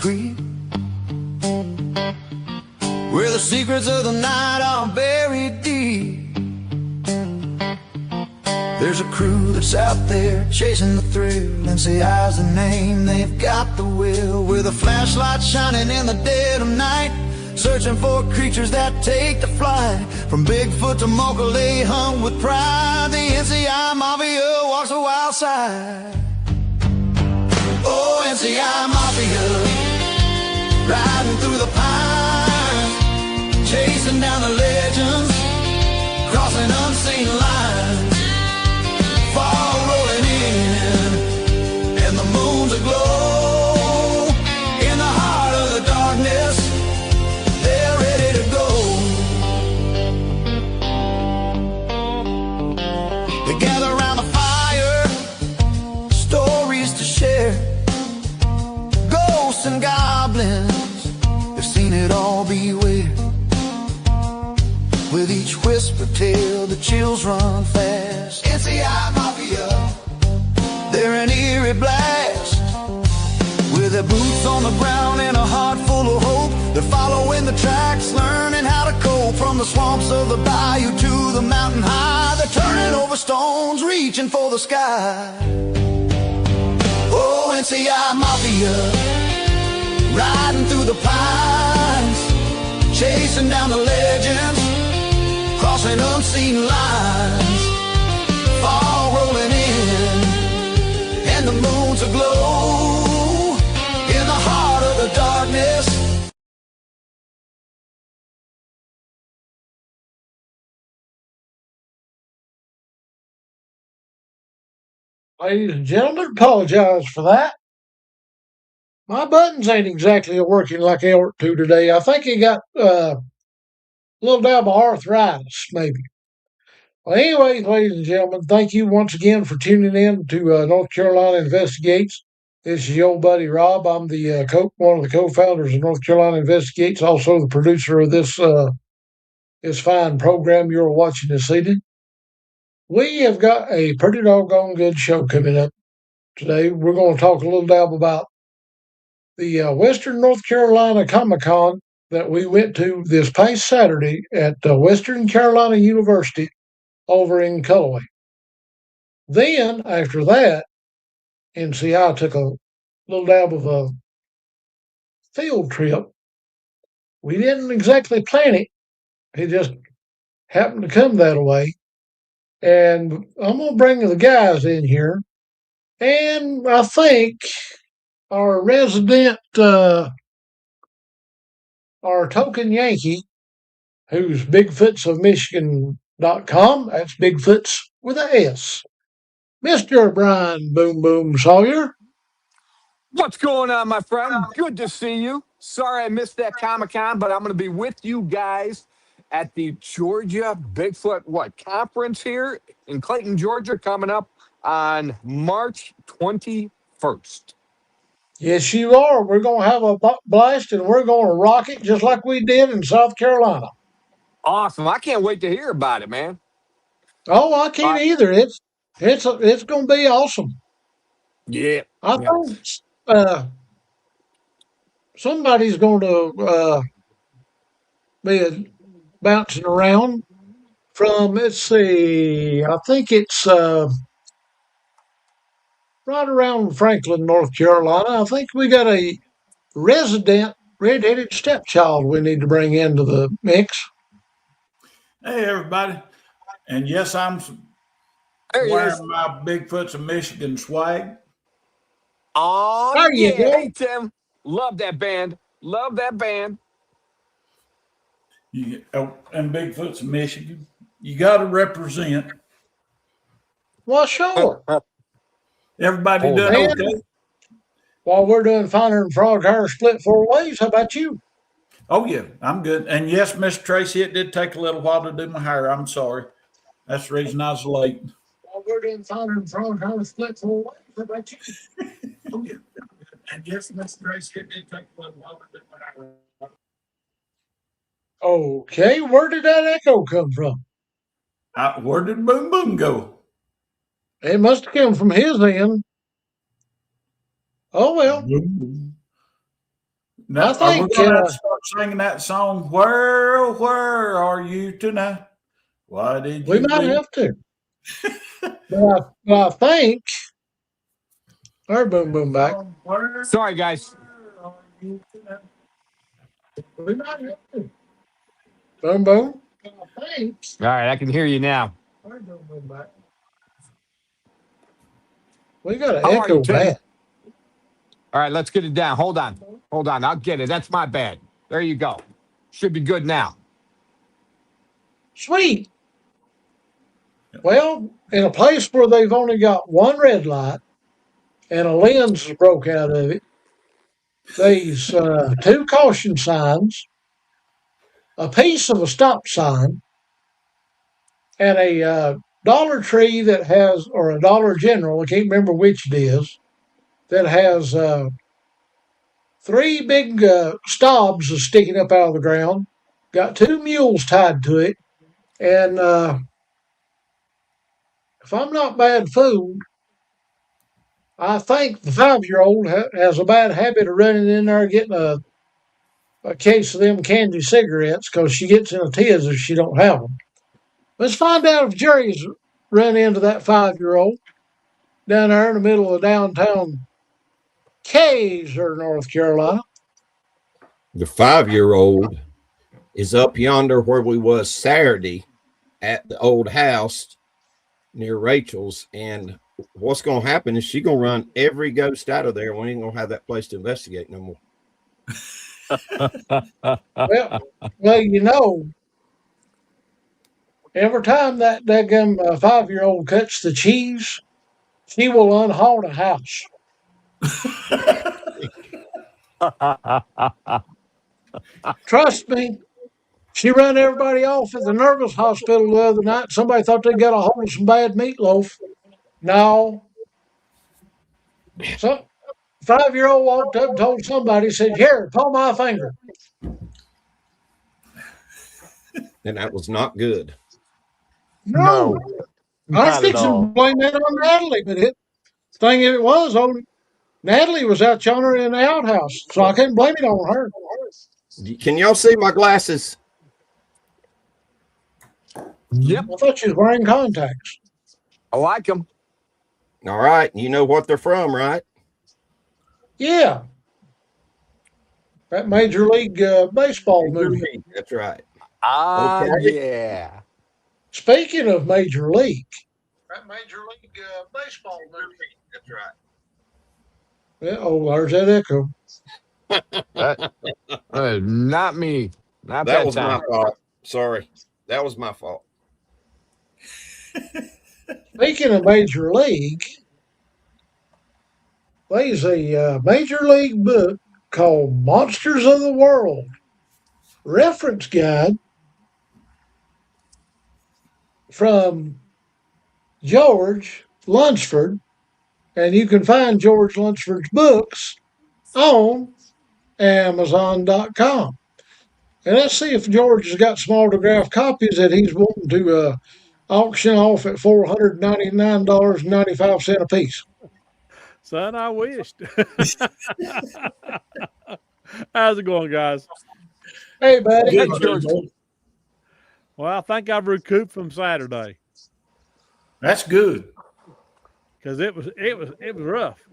creek, where the secrets of the night are buried deep. There's a crew that's out there chasing the thrill. NCI's the name, they've got the will. With a flashlight shining in the dead of night, searching for creatures that take to flight. From Bigfoot to Mokalele, hung with pride, the NCI Mafia walks the wild side. Oh, NCI Mafia, riding through the pines, chasing down the legends, crossing unseen lines. Fall rolling in, and the moon's aglow. In the heart of the darkness, they're ready to go. They gather around the fire, stories to share. Ghosts and goblins, they've seen it all, beware. With each whisper tale, the chills run fast. NCI Mafia, they're an eerie blast. With their boots on the ground and a heart full of hope, they're following the tracks, learning how to cope. From the swamps of the bayou to the mountain high, they're turning over stones, reaching for the sky. Oh, NCI Mafia, riding through the pines, chasing down the legends, crossing unseen lines. Fall rolling in, and the moon's aglow. In the heart of the darkness, ladies and gentlemen, apologize for that. My buttons ain't exactly working like they ought to today. I think he got a little dab of arthritis, maybe. Well, anyways, ladies and gentlemen, thank you once again for tuning in to North Carolina Investigates. This is your old buddy Rob. I'm the one of the co-founders of North Carolina Investigates, also the producer of this fine program you're watching this evening. We have got a pretty doggone good show coming up today. We're going to talk a little dab about the Western North Carolina Comicon that we went to this past Saturday at Western Carolina University over in Cullowhee. Then, after that, NCI took a little dab of a field trip. We didn't exactly plan it. It just happened to come that way. And I'm going to bring the guys in here. And I think our resident, our token Yankee, who's BigfootsofMichigan.com, that's Bigfoots with a S, Mr. Brian Boom Boom Sawyer. What's going on, my friend? Good to see you. Sorry I missed that Comic-Con, but I'm going to be with you guys at the Georgia Bigfoot conference here in Clayton, Georgia, coming up on March 21st. Yes, you are. We're going to have a blast, and we're going to rock it just like we did in South Carolina. Awesome. I can't wait to hear about it, man. Oh, I can't either. It's going to be awesome. Yeah. I think somebody's going to be bouncing around from, let's see, I think it's right around Franklin, North Carolina. I think we got a resident red-headed stepchild we need to bring into the mix. Hey, everybody. And yes, I'm wearing my Bigfoots of Michigan swag. Oh, there you go. Hey, Tim. Love that band. Love that band. And Bigfoots of Michigan, you got to represent. Well, sure. Everybody doing okay? While we're doing Finer and Frog Hair split 4 ways, how about you? Oh, yeah, I'm good. And yes, Miss Tracy, it did take a little while to do my hair. I'm sorry. That's the reason I was late. While we're doing Finer and Frog Hair split 4 ways, how about you? Oh, yeah. And yes, Miss Tracy, it did take a little while to do my hair. Okay, where did that echo come from? Where did Boom Boom go? It must have come from his end. Oh, well. Now, I are we think going to have to start singing that song? Where are you tonight? Why did we you might leave? have to. But I think our boom boom back. Sorry, guys. We might have to. Boom boom. I think All right, I can hear you now. our boom boom back. We got to How are you, echo Tim? that. All right, let's get it down. Hold on. I'll get it. That's my bad. There you go. Should be good now. Sweet. Well, in a place where they've only got one red light and a lens broke out of it, there's two caution signs, a piece of a stop sign, and a Dollar Tree that has, or a Dollar General, I can't remember which it is, that has three big stobs sticking up out of the ground, got two mules tied to it, and if I'm not bad fooled, I think the 5-year-old has a bad habit of running in there getting a case of them candy cigarettes because she gets in a tiz if she don't have them. Let's find out if Jerry's run into that 5-year-old down there in the middle of downtown Kaiser, North Carolina. The 5-year-old is up yonder where we was Saturday at the old house near Rachel's. And what's going to happen is she's going to run every ghost out of there. We ain't going to have that place to investigate no more. Well, you know, every time that daggum 5-year-old cuts the cheese, she will unhaunt a house. Trust me, she ran everybody off at the nervous hospital the other night. Somebody thought they got a hold of some bad meatloaf. No. Some 5-year-old walked up and told somebody, said, "Here, pull my finger." And that was not good. No. I was Not at fixing to all. blame that on Natalie, but it thing of it was, Natalie was out yonder in the outhouse, so I couldn't blame it on her. Can y'all see my glasses? Yep. I thought she was wearing contacts. I like them. All right. You know what they're from, right? Yeah. That Major League Baseball movie. That's right. Ah, Okay. yeah. Speaking of Major League, that Major League Baseball movie. That's right. Yeah, oh, there's that echo. Not me. Not That was time. my fault. Sorry. That was my fault. Speaking of Major League, there's a Major League book called Monsters of the World Reference Guide from George Lunsford, and you can find George Lunsford's books on Amazon.com. And let's see if George has got some autographed copies that he's wanting to auction off at $499.95 a piece. Son, I wished. How's it going, guys? Hey, buddy. Hey, George. Well, I think I've recouped from Saturday That's good. because it was rough.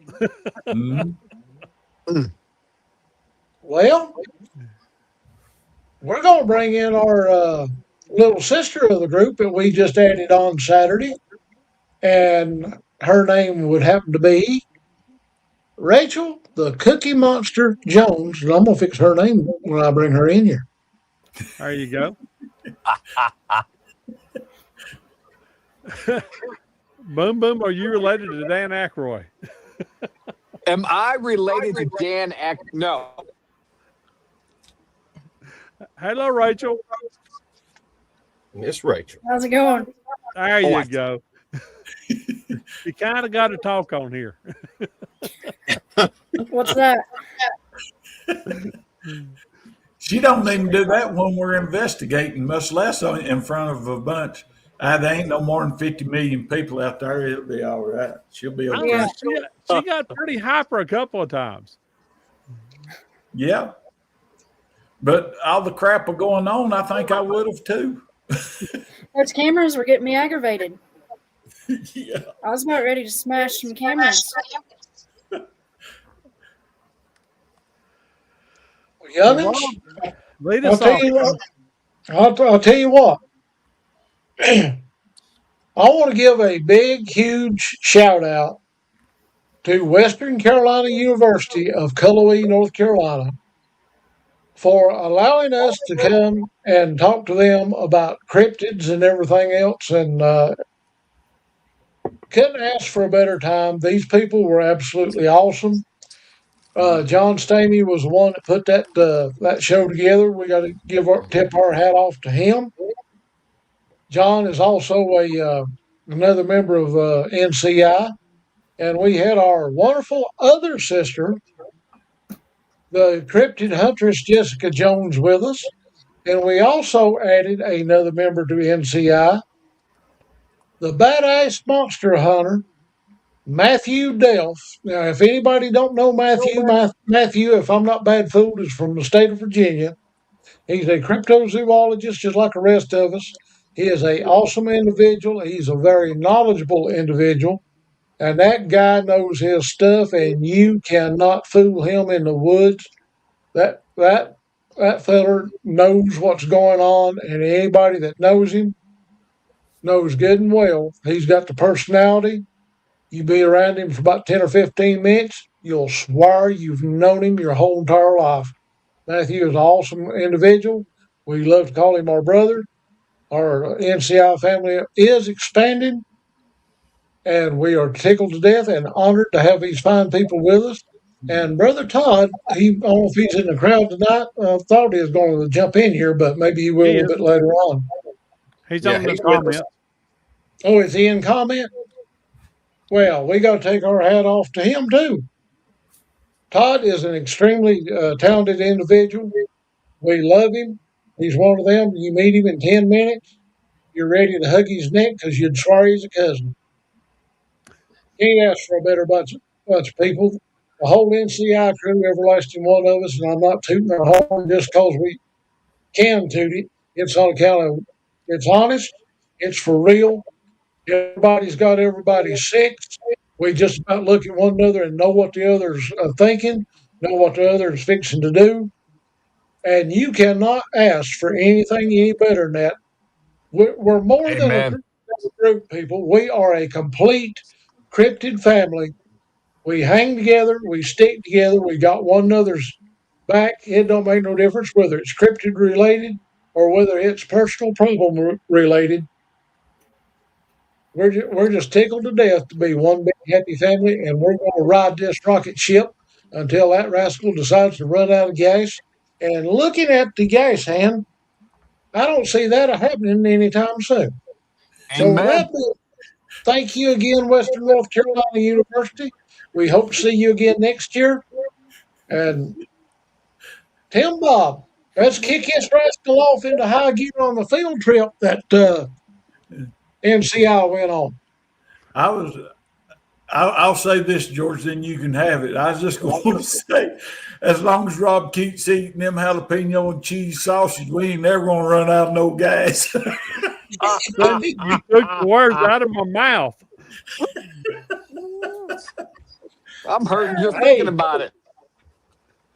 Well, we're going to bring in our little sister of the group that we just added on Saturday, and her name would happen to be Rachel the Cookie Monster Jones, and I'm going to fix her name when I bring her in here. There you go. Boom Boom, are you related to Dan Aykroyd? Am I related to Dan No. Hello, Rachel. Miss Rachel. How's it going? There you go. You kind of got to talk on here. What's that? She don't even do that when we're investigating, much less in front of a bunch. There ain't no more than 50 million people out there. It'll be all right. She'll be okay. She got pretty hyper a couple of times. Yeah. But all the crap were going on, I think I would have too. Those cameras were getting me aggravated. Yeah. I was about ready to smash some cameras. Youngins, Lead I'll us tell off. you what. I'll tell you what. I want to give a big, huge shout out to Western Carolina University of Cullowhee, North Carolina, for allowing us to come and talk to them about cryptids and everything else. And couldn't ask for a better time. These people were absolutely awesome. John Stamey was the one that put that show together. We got to tip our hat off to him. John is also another member of NCI, and we had our wonderful other sister, the cryptid huntress Jessica Jones, with us, and we also added another member to NCI, the badass monster hunter Matthew Delph. Now, if anybody don't know Matthew, if I'm not bad fooled, is from the state of Virginia. He's a cryptozoologist, just like the rest of us. He is a awesome individual. He's a very knowledgeable individual, and that guy knows his stuff. And you cannot fool him in the woods. That feller knows what's going on, and anybody that knows him knows good and well he's got the personality. You be around him for about 10 or 15 minutes, you'll swear you've known him your whole entire life. Matthew is an awesome individual. We love to call him our brother. Our NCI family is expanding, and we are tickled to death and honored to have these fine people with us. And Brother Todd, I don't know if he's in the crowd tonight. I thought he was going to jump in here, but maybe he will a little bit later on. He's Yeah, on the he's with us. comment. Oh, is he in comment? Well, we got to take our hat off to him too. Todd is an extremely talented individual. We love him. He's one of them. You meet him in 10 minutes, you're ready to hug his neck because you'd swear he's a cousin. Can't ask for a better bunch of people. The whole NCI crew, every last one of us, and I'm not tooting our horn just because we can toot it. It's on account of it's honest, it's for real. Everybody's got everybody's six. We just about look at one another and know what the other's thinking, know what the other's fixing to do. And you cannot ask for anything any better than that. We're more than a Amen. group, people. We are a complete cryptid family. We hang together, we stick together, we got one another's back. It don't make no difference whether it's cryptid related or whether it's personal problem related. We're just tickled to death to be one big happy family, and we're going to ride this rocket ship until that rascal decides to run out of gas. And looking at the gas hand, I don't see that happening anytime soon. So with Amen. that being, thank you again, Western North Carolina University. We hope to see you again next year. And Tim Bob, let's kick this rascal off into high gear on the field trip that NCI went on. I'll say this, George, then you can have it. I was just going to say, as long as Rob keeps eating them jalapeno and cheese sausage, we ain't never going to run out of no gas. You took the words out of my mouth. I'm hurting just Hey. thinking about it.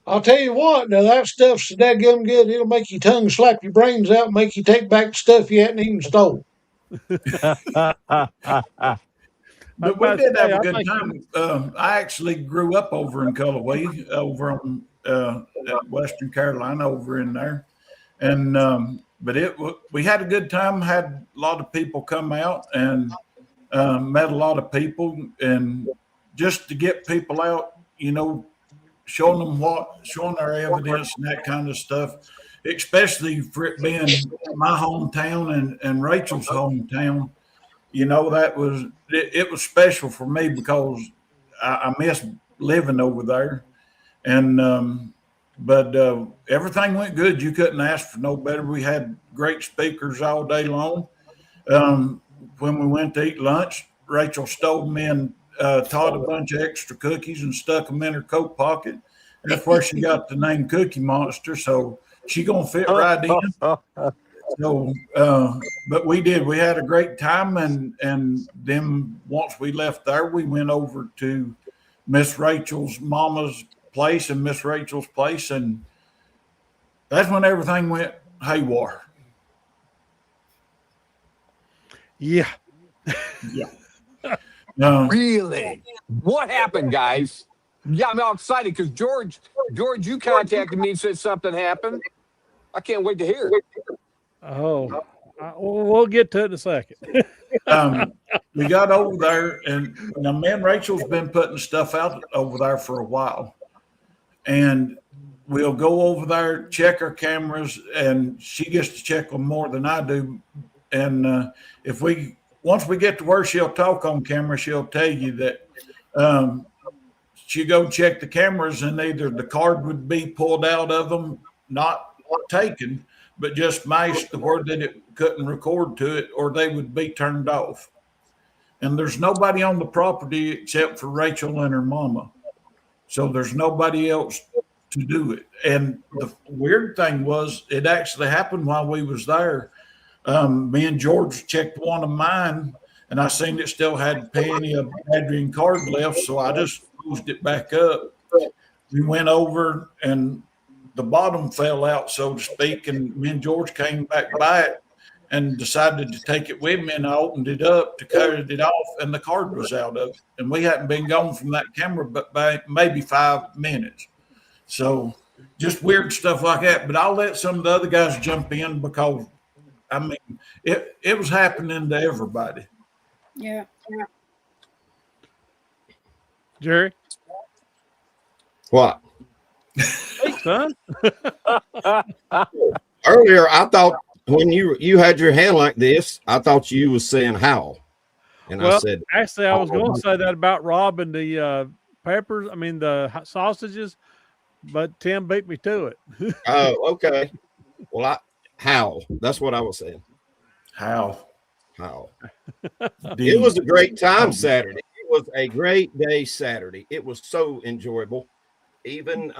I'll tell you what, now that stuff's so dadgum good, it'll make your tongue slap your brains out and make you take back stuff you hadn't even stole. But we did have a good time. I actually grew up over in Cullowhee, over on Western Carolina, over in there, and but we had a good time. Had a lot of people come out and met a lot of people, and just to get people out, showing our evidence and that kind of stuff, especially for it being my hometown and Rachel's hometown. That was it was special for me because I miss living over there, and but everything went good. You couldn't ask for no better. We had great speakers all day long. When we went to eat lunch, Rachel stole me and Todd a bunch of extra cookies and stuck them in her coat pocket. That's where she got the name Cookie Monster. So she gonna fit right in. So, but we did. We had a great time, and then once we left there, we went over to Miss Rachel's mama's place and Miss Rachel's place, and that's when everything went haywire. Yeah. Yeah. Really? What happened, guys? Yeah, I'm all excited because George, you contacted me and said something happened. I can't wait to hear it. Oh, we'll get to it in a second. We got over there, and now me and Rachel's been putting stuff out over there for a while, and we'll go over there, check our cameras, and she gets to check them more than I do. And once we get to where she'll talk on camera, she'll tell you that she go check the cameras, and either the card would be pulled out of them, not taken, but just mashed to where that it couldn't record to it, or they would be turned off. And there's nobody on the property except for Rachel and her mama. So there's nobody else to do it. And the weird thing was, it actually happened while we was there. Me and George checked one of mine, and I seen it still had plenty of battery and card left, so I just closed it back up. We went over, and the bottom fell out, so to speak, and me and George came back by it and decided to take it with me, and I opened it up to carry it off, and the card was out of it. And we hadn't been gone from that camera but by maybe 5 minutes. So just weird stuff like that. But I'll let some of the other guys jump in, because, I mean, it was happening to everybody. Yeah. Jerry? What? Hey, son. Earlier, I thought when you had your hand like this, I thought you was saying how. And I said, actually, I was going to say that about Rob and the peppers. I mean, the sausages, but Tim beat me to it. oh, okay. Well, how? That's what I was saying. How? It was a great time Saturday. It was a great day Saturday. It was so enjoyable. Even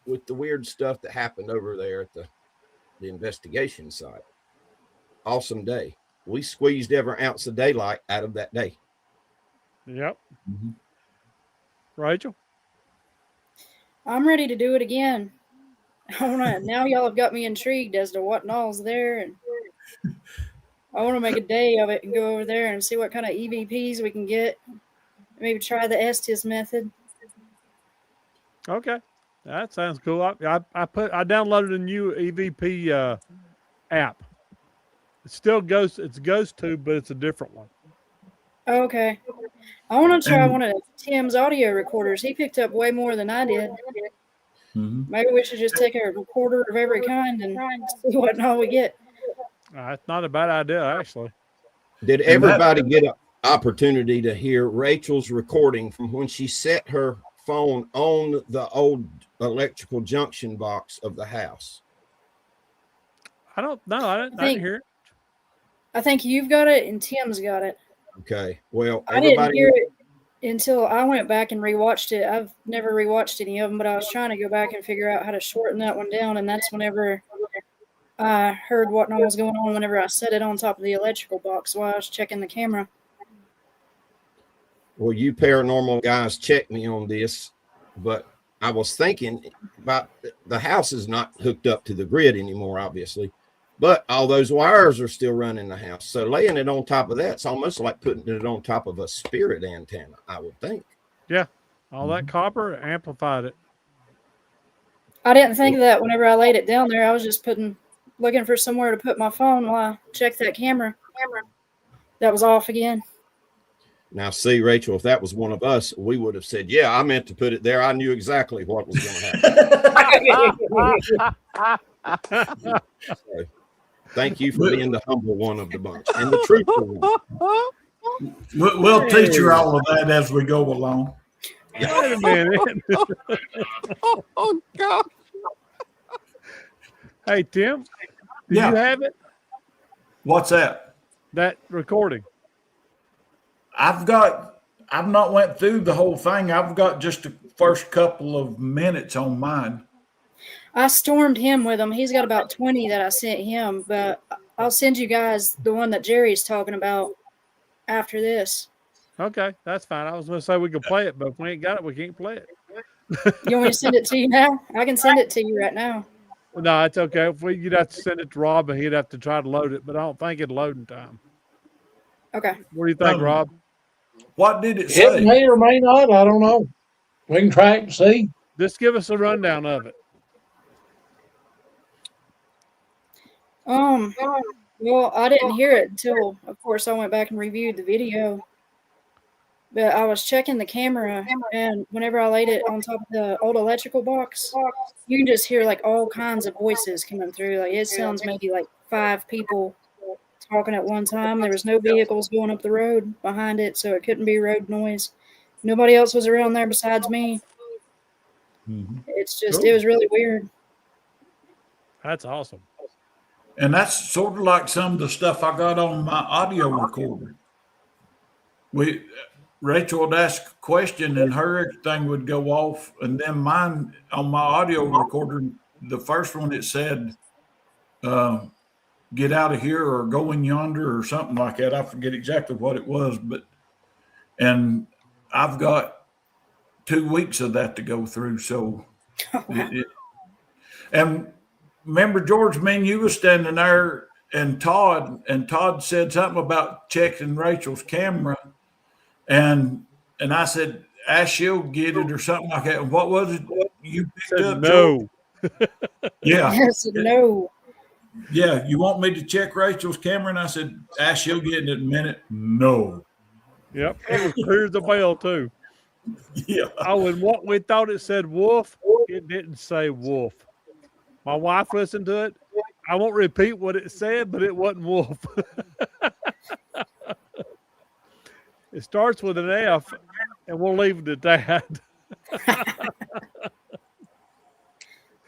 with the weird stuff that happened over there at the investigation site. Awesome day. We squeezed every ounce of daylight out of that day. Yep. Mm-hmm. Rachel? I'm ready to do it again. Now y'all have got me intrigued as to what all's there, and I want to make a day of it and go over there and see what kind of EVPs we can get. Maybe try the Estes method. Okay, that sounds cool. I downloaded a new EVP app. It still goes. It's GhostTube, but it's a different one. Okay, I want to try one of Tim's audio recorders. He picked up way more than I did. Mm-hmm. Maybe we should just take a recorder of every kind and see what all we get. It's not a bad idea, actually. Did everybody get an opportunity to hear Rachel's recording from when she set her phone on the old electrical junction box of the house? I don't know. I didn't hear it. I think you've got it and Tim's got it. Okay. Well, I didn't hear it until I went back and rewatched it. I've never rewatched any of them, but I was trying to go back and figure out how to shorten that one down, and that's whenever I heard what was going on whenever I set it on top of the electrical box while I was checking the camera. Well, you paranormal guys checked me on this, but I was thinking about the house is not hooked up to the grid anymore, obviously, but all those wires are still running the house. So laying it on top of that, it's almost like putting it on top of a spirit antenna, I would think. Yeah, all that copper amplified it. I didn't think of that whenever I laid it down there. I was just looking for somewhere to put my phone while I checked that camera. That was off again. Now, see, Rachel, if that was one of us, we would have said, yeah, I meant to put it there. I knew exactly what was going to happen. So, thank you for being the humble one of the bunch and the truthful one. We'll teach her all of that as we go along. Yeah. Wait a minute. Oh, God. Hey, Tim, do you have it? What's that? That recording. I've not went through the whole thing. I've got just the first couple of minutes on mine. I stormed him with them. He's got about 20 that I sent him, but I'll send you guys the one that Jerry's talking about after this. Okay, that's fine. I was going to say we could play it, but if we ain't got it, we can't play it. You want me to send it to you now? I can send it to you right now. No, it's okay. If you'd have to send it to Rob, and he'd have to try to load it, but I don't think it'll load in time. Okay. What do you think, Rob? What did it It say? may or may not. I don't know. We can try it and see. Just give us a rundown of it. Well, I didn't hear it until, of course, I went back and reviewed the video. But I was checking the camera, and whenever I laid it on top of the old electrical box, you can just hear like all kinds of voices coming through. Like it sounds maybe like 5 people talking at one time. There was no vehicles going up the road behind it, so it couldn't be road noise. Nobody else was around there besides me. It's just, it was really weird. That's awesome. And that's sort of like some of the stuff I got on my audio recorder. Rachel would ask a question and her thing would go off, and then mine on my audio recorder, the first one it said, "Get out of here" or "Go in yonder" or something like that. I forget exactly what it was, and I've got 2 weeks of that to go through. So, and remember, George, me and you was standing there, and Todd said something about checking Rachel's camera, and I said, "Ask she'll get it" or something like that. And what was it you picked up? No. Yeah. Yes, no. Yeah, you want me to check Rachel's camera? And I said, "Ask she'll get it in a minute." No. Yep, it was clear as a bell too. Yeah. Oh, and what we thought it said wolf, it didn't say wolf. My wife listened to it. I won't repeat what it said, but it wasn't wolf. It starts with an F, and we'll leave it at that.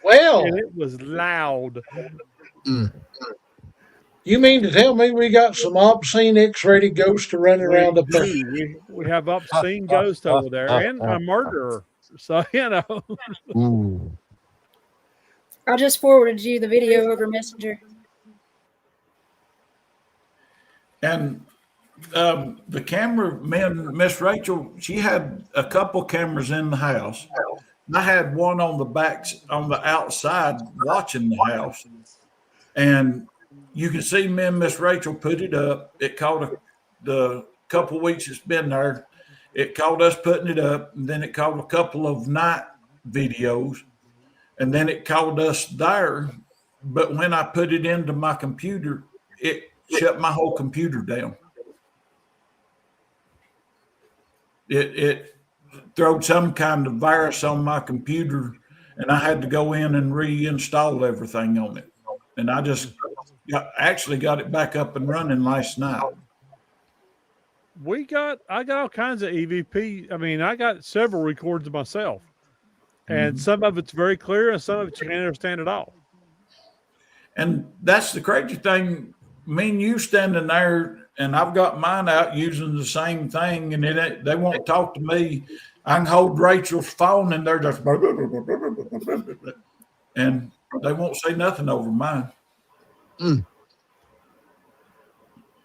Well, And it was loud. you mean to tell me we got some obscene X-rated ghosts running around up there? We have obscene ghosts over there and a murderer. So, you know. I just forwarded you the video over Messenger. And the camera, Miss Rachel, she had a couple cameras in the house. And I had one on the outside watching the house. And you can see me and Miss Rachel put it up. It caught the couple weeks it's been there. It called us putting it up, and then it called a couple of night videos, and then it called us there. But when I put it into my computer, it shut my whole computer down. It throwed some kind of virus on my computer, and I had to go in and reinstall everything on it. And I just actually got it back up and running last night. I got all kinds of EVP. I mean, I got several records myself, and some of it's very clear, and some of it you can't understand at all. And that's the crazy thing. Me and you standing there, and I've got mine out using the same thing, and they won't talk to me. I can hold Rachel's phone, and they're just, and they won't say nothing over mine.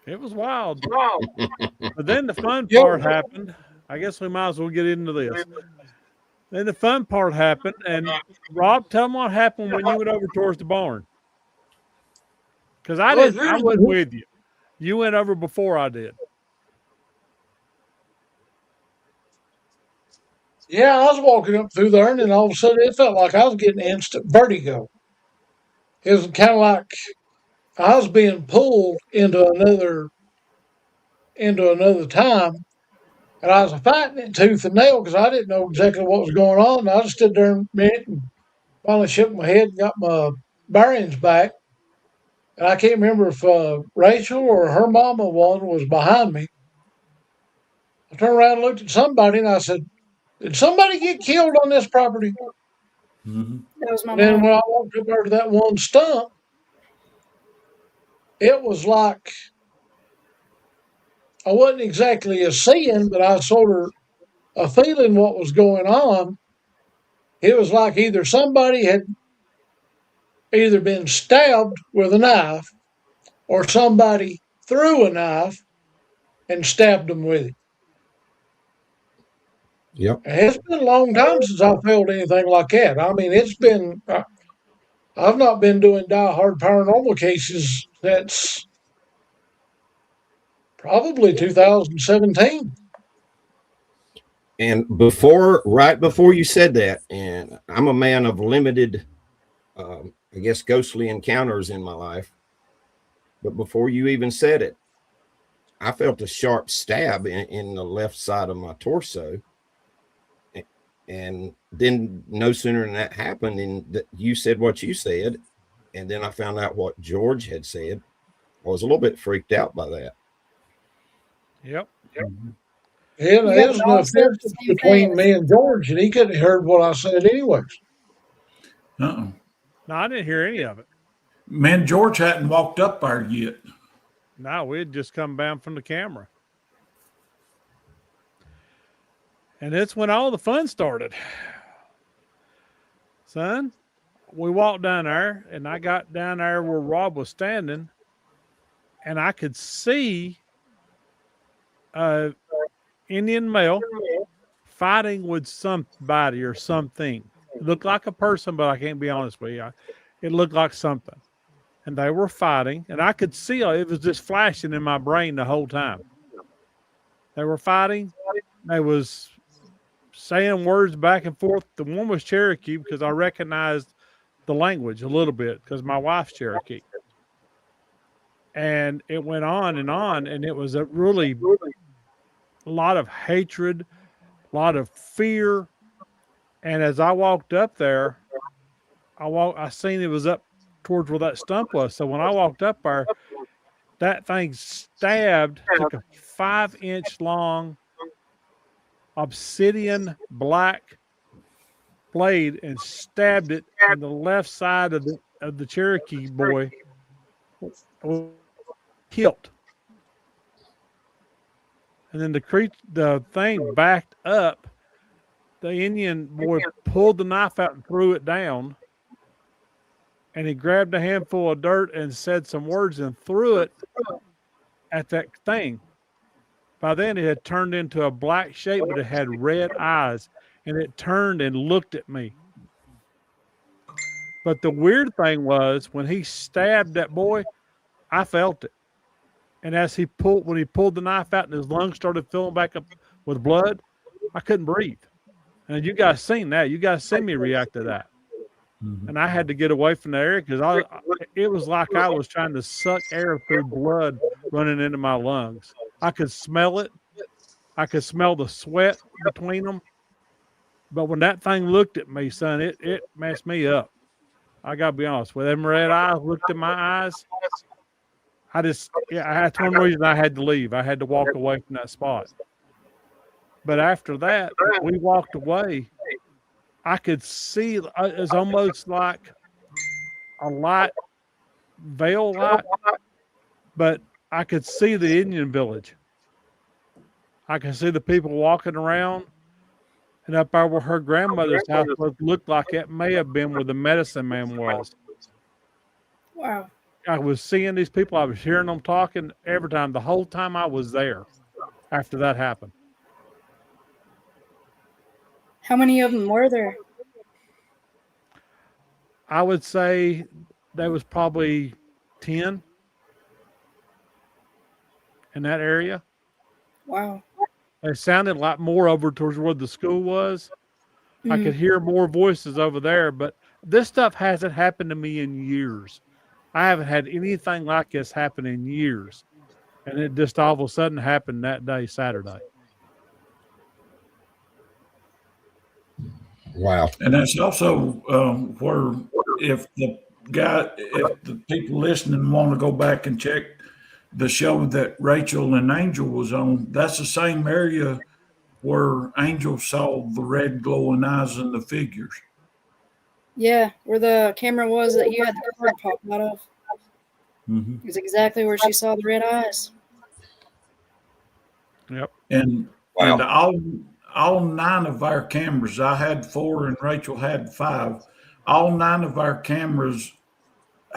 It was wild. But then the fun part happened. I guess we might as well get into this. Then the fun part happened, and Rob, tell them what happened when you went over towards the barn. Because I wasn't with you. You went over before I did. Yeah, I was walking up through there, and then all of a sudden it felt like I was getting instant vertigo. It was kind of like I was being pulled into another time, and I was fighting it tooth and nail because I didn't know exactly what was going on. And I just stood there a minute and finally shook my head and got my bearings back. And I can't remember if Rachel or her mama one was behind me. I turned around and looked at somebody, and I said, "Did somebody get killed on this property?" That was my And then mom. when I walked up there to that one stump, it was like I wasn't exactly a seeing, but I sort of a feeling what was going on. It was like either somebody had either been stabbed with a knife or somebody threw a knife and stabbed them with it. Yep. It's been a long time since I felt anything like that. I mean, it's been, I've not been doing die-hard paranormal cases since probably 2017. And right before you said that, and I'm a man of limited, I guess, ghostly encounters in my life. But before you even said it, I felt a sharp stab in the left side of my torso. And then no sooner than that happened, and you said what you said, and then I found out what George had said. I was a little bit freaked out by that. Yep. Yeah, You there's guys an all said the offense same between thing. me and George, and he couldn't have heard what I said anyways. No, I didn't hear any of it. Man, George hadn't walked up there yet. No, we had just come down from the camera. And it's when all the fun started. Son, we walked down there, and I got down there where Rob was standing, and I could see Indian male fighting with somebody or something. It looked like a person, but I can't be honest with you. It looked like something. And they were fighting, and I could see it was just flashing in my brain the whole time. They were fighting. They was saying words back and forth. The one was Cherokee because I recognized the language a little bit because my wife's Cherokee. And it went on, and it was a lot of hatred, a lot of fear. And as I walked up there, I seen it was up towards where that stump was. So when I walked up there, that thing took a 5-inch long obsidian black blade and stabbed it in the left side of the Cherokee boy. Killed. And then the thing backed up. The Indian boy pulled the knife out and threw it down. And he grabbed a handful of dirt and said some words and threw it at that thing. By then, it had turned into a black shape, but it had red eyes. And it turned and looked at me. But the weird thing was, when he stabbed that boy, I felt it. And when he pulled the knife out and his lungs started filling back up with blood, I couldn't breathe. And you guys seen that. You guys seen me react to that. Mm-hmm. And I had to get away from the area because it was like I was trying to suck air through blood running into my lungs. I could smell it. I could smell the sweat between them. But when that thing looked at me, son, it messed me up. I got to be honest. With them red eyes looked in my eyes, that's one reason I had to leave. I had to walk away from that spot. But after that, we walked away. I could see it was almost like a light, veil light, but I could see the Indian village. I could see the people walking around, and up there where her grandmother's house looked like it may have been where the medicine man was. Wow. I was seeing these people. I was hearing them talking every time, the whole time I was there after that happened. How many of them were there? I would say there was probably 10 in that area. Wow. It sounded like more over towards where the school was. Mm-hmm. I could hear more voices over there, but this stuff hasn't happened to me in years. I haven't had anything like this happen in years. And it just all of a sudden happened that day, Saturday. Wow. And that's also where if the people listening want to go back and check the show that Rachel and Angel was on, that's the same area where Angel saw the red glowing eyes and the figures. Yeah, where the camera was that you had the card pop out of. Mm-hmm. It was exactly where she saw the red eyes. Yep. And all 9 of our cameras, I had 4 and Rachel had 5. All 9 of our cameras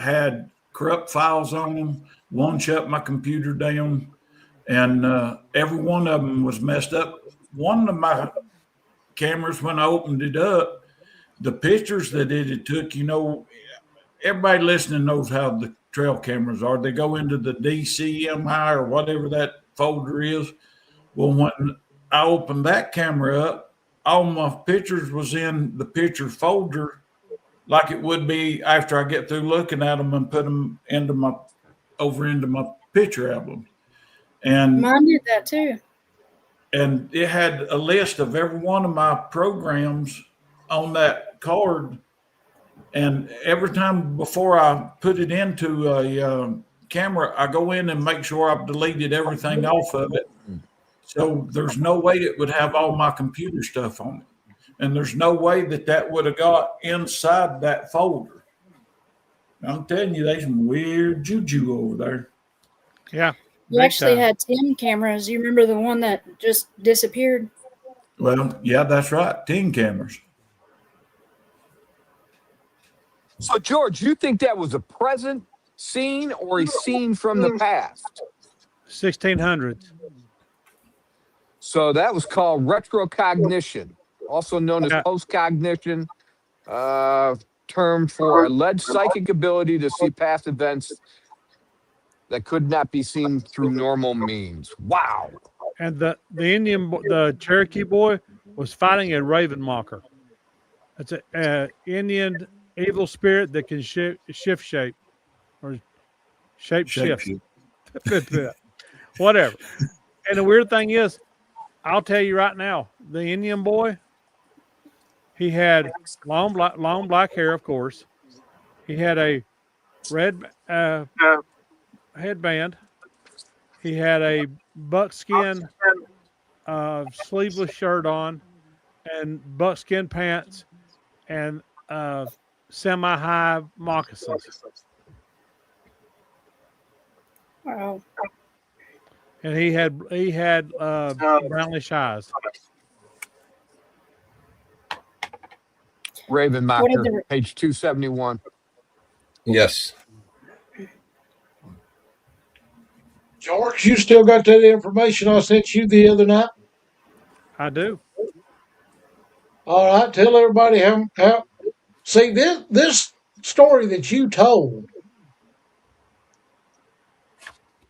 had corrupt files on them. One shut my computer down, and every one of them was messed up. One of my cameras, when I opened it up, the pictures that it had took, everybody listening knows how the trail cameras are. They go into the DCMI or whatever that folder is. Well, when I opened that camera up, all my pictures was in the picture folder, like it would be after I get through looking at them and put them into my picture album. And Mine did that too. And it had a list of every one of my programs on that card. And every time before I put it into a camera, I go in and make sure I've deleted everything off of it. So there's no way it would have all my computer stuff on it. And there's no way that would have got inside that folder. I'm telling you, there's some weird juju over there. Yeah. You actually had 10 cameras. You remember the one that just disappeared? Well, yeah, that's right. 10 cameras. So, George, you think that was a present scene or a scene from the past? 1600s. So that was called retrocognition, also known as postcognition, term for alleged psychic ability to see past events that could not be seen through normal means. Wow. And the the Cherokee boy was fighting a raven mocker. It's an Indian evil spirit that can shift shape or shape shift. Whatever. And the weird thing is, I'll tell you right now, the Indian boy, he had long black hair, of course. He had a red headband. He had a buckskin sleeveless shirt on and buckskin pants and semi-high moccasins. Wow. And he had brownish eyes. Raven Mocker, page 271. Yes. George, you still got that information I sent you the other night? I do. All right, tell everybody how. See, this story that you told,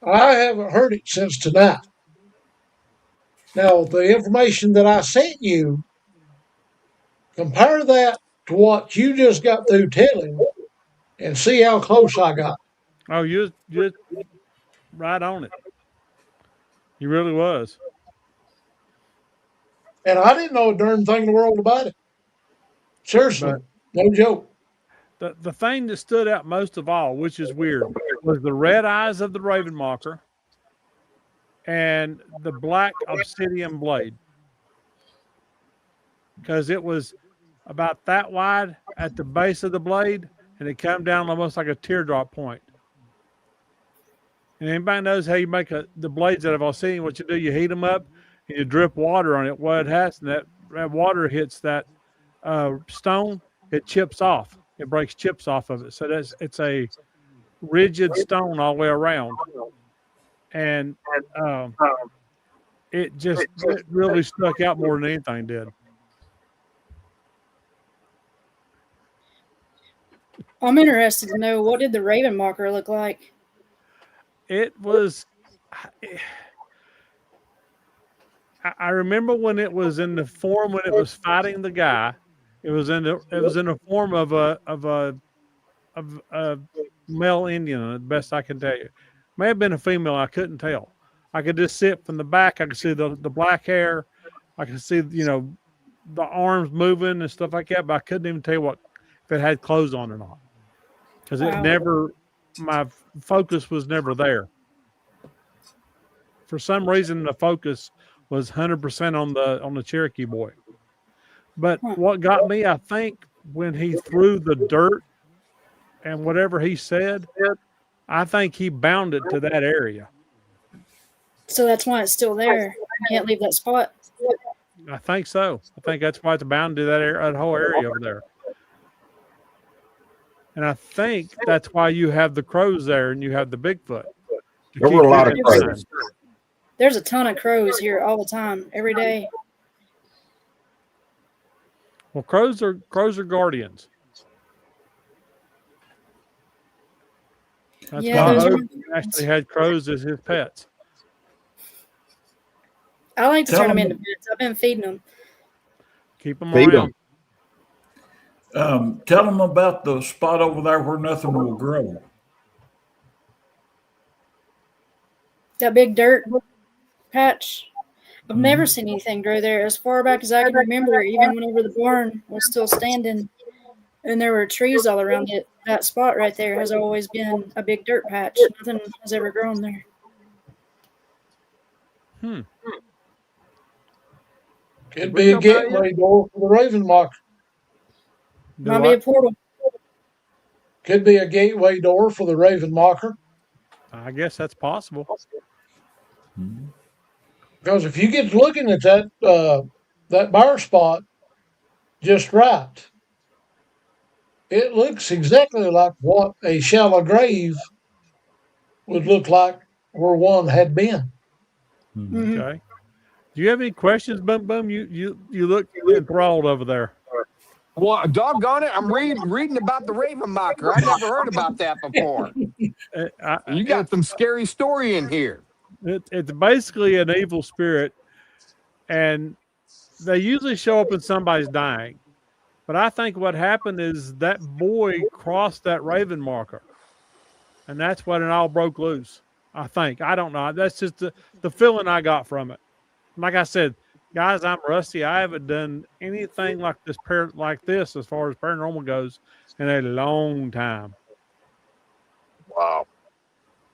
I haven't heard it since tonight. Now, the information that I sent you, compare that to what you just got through telling and see how close I got. Oh, you're right on it. He really was. And I didn't know a darn thing in the world about it. Seriously, no joke. The thing that stood out most of all, which is weird, was the red eyes of the raven mocker and the black obsidian blade. Because it was about that wide at the base of the blade, and it came down almost like a teardrop point. And anybody knows how you make the blades out of obsidian, what you do, you heat them up and you drip water on it. What it has, and that water hits that stone, it chips off. It breaks chips off of it. So it's a rigid stone all the way around. And it really stuck out more than anything did. I'm interested to know, what did the raven mocker look like? It was, I remember when it was in the form, when it was fighting the guy, it was in the form of a male Indian, the best I can tell you. May have been a female, I couldn't tell. I could just see it from the back. I could see the black hair. I could see, the arms moving and stuff like that, but I couldn't even tell you if it had clothes on or not. Because my focus was never there. For some reason, the focus was 100% on the Cherokee boy. But what got me, I think, when he threw the dirt and whatever he said, I think he bound it to that area. So that's why it's still there. You can't leave that spot. I think so. I think that's why it's bound to that whole area over there. And I think that's why you have the crows there and you have the Bigfoot. There were a lot of crows. There's a ton of crows here all the time, every day. Well, crows are guardians. That's why Odin actually had crows as his pets. I like to turn them into pets. I've been feeding them. Keep them around. Tell them about the spot over there where nothing will grow. That big dirt patch. I've never seen anything grow there as far back as I can remember, even whenever the barn was still standing and there were trees all around it. That spot right there has always been a big dirt patch. Nothing has ever grown there. Could be a gateway door for the Raven Mocker. Might be a portal. Could be a gateway door for the Raven Mocker. I guess that's possible. Because if you get looking at that bar spot just right, it looks exactly like what a shallow grave would look like where one had been. Okay. Do you have any questions, Boom Boom? You look enthralled over there. Well, doggone it, I'm reading about the Raven Mocker. I never heard about that before. You got some scary story in here. It's basically an evil spirit, and they usually show up when somebody's dying. But I think what happened is that boy crossed that Raven Marker, and that's when it all broke loose. I think. I don't know. That's just the feeling I got from it. Like I said, guys, I'm rusty. I haven't done anything like this as far as paranormal goes in a long time. Wow.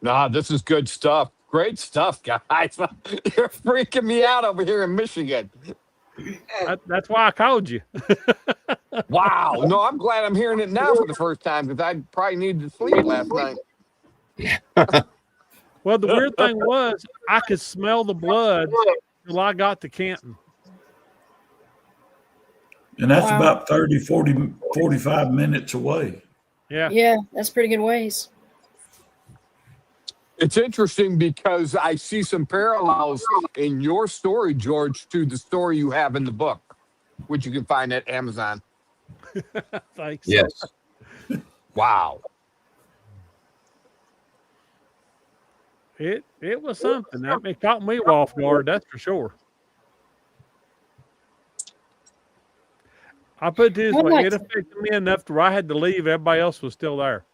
Nah, this is good stuff. Great stuff, guys. You're freaking me out over here in Michigan. That's why I called you. Wow. No, I'm glad I'm hearing it now for the first time because I probably needed to sleep last night. Well, the weird thing was I could smell the blood till I got to Canton. And that's about 30, 40, 45 minutes away. Yeah. Yeah, that's pretty good ways. It's interesting because I see some parallels in your story, George, to the story you have in the book, which you can find at Amazon. Thanks. Yes. Wow. It was something. It caught me off guard, that's for sure. I put it this way, it affected me enough to where I had to leave. Everybody else was still there.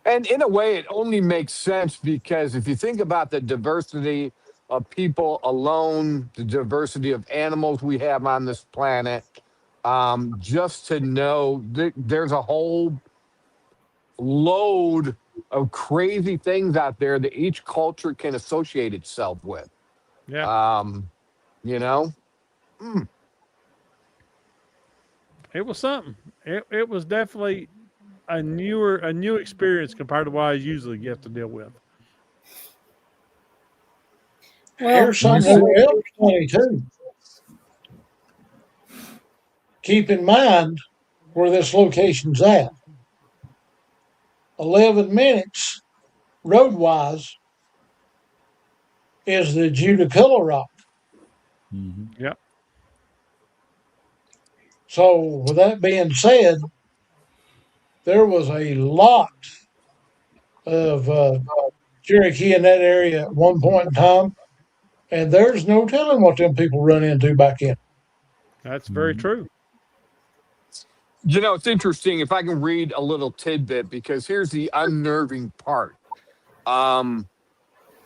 And in a way, it only makes sense because if you think about the diversity of people alone, the diversity of animals we have on this planet, just to know there's a whole load of crazy things out there that each culture can associate itself with. Yeah. You know? It was something. It was definitely a new experience compared to what I usually get to deal with. Here's something else funny too. Keep in mind where this location's at. 11 minutes road-wise is the Judaculla Rock. Yep. So with that being said, there was a lot of Cherokee in that area at one point in time, and there's no telling what them people run into back in. That's very true. You know, it's interesting if I can read a little tidbit because here's the unnerving part.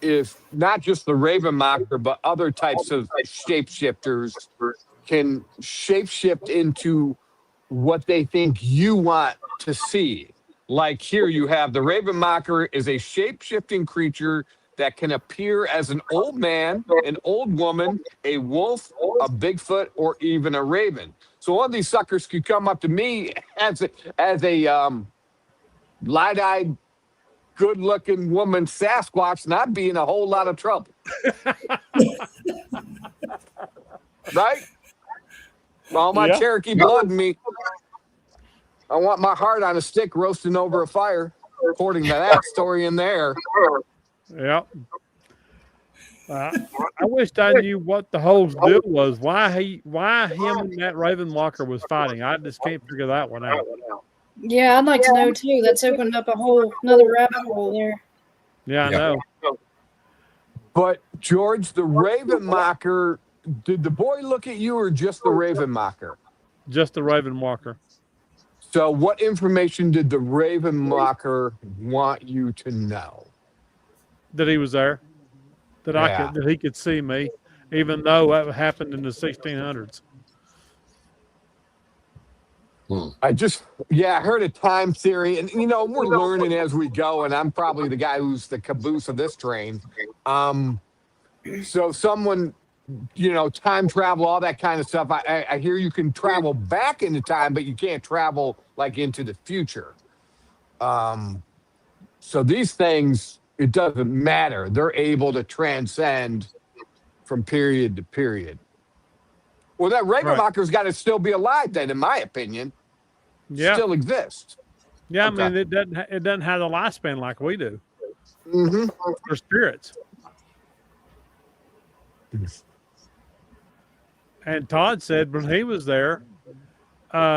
If not just the Raven Mocker, but other types of shapeshifters can shapeshift into what they think you want to see. Like here you have the Raven Mocker is a shape-shifting creature that can appear as an old man, an old woman, a wolf, a Bigfoot, or even a raven. So one of these suckers could come up to me as a light-eyed, good-looking woman Sasquatch, and I'd be in a whole lot of trouble. Right? All my Cherokee blood in me. I want my heart on a stick roasting over a fire, according to that story in there. Yep. I wished I knew what the whole deal was. Why him and Matt Ravenwalker was fighting. I just can't figure that one out. Yeah, I'd like to know too. That's opened up a whole another rabbit hole there. Yeah, I know. But George, the Ravenmocker, did the boy look at you or just the Ravenmocker? Just the Ravenwalker. So what information did the Ravenmocker want you to know? That he was there. That he could see me, even though that happened in the 1600s. I heard a time theory, and we're learning as we go, and I'm probably the guy who's the caboose of this train. So someone, time travel, all that kind of stuff. I hear you can travel back into time, but you can't travel like into the future. So these things, it doesn't matter. They're able to transcend from period to period. Well, that Ravenwalker's got to still be alive then, in my opinion. Yeah. Still exists. Yeah, Okay. I mean, it doesn't have the lifespan like we do. Mm-hmm. For spirits. And Todd said when he was there,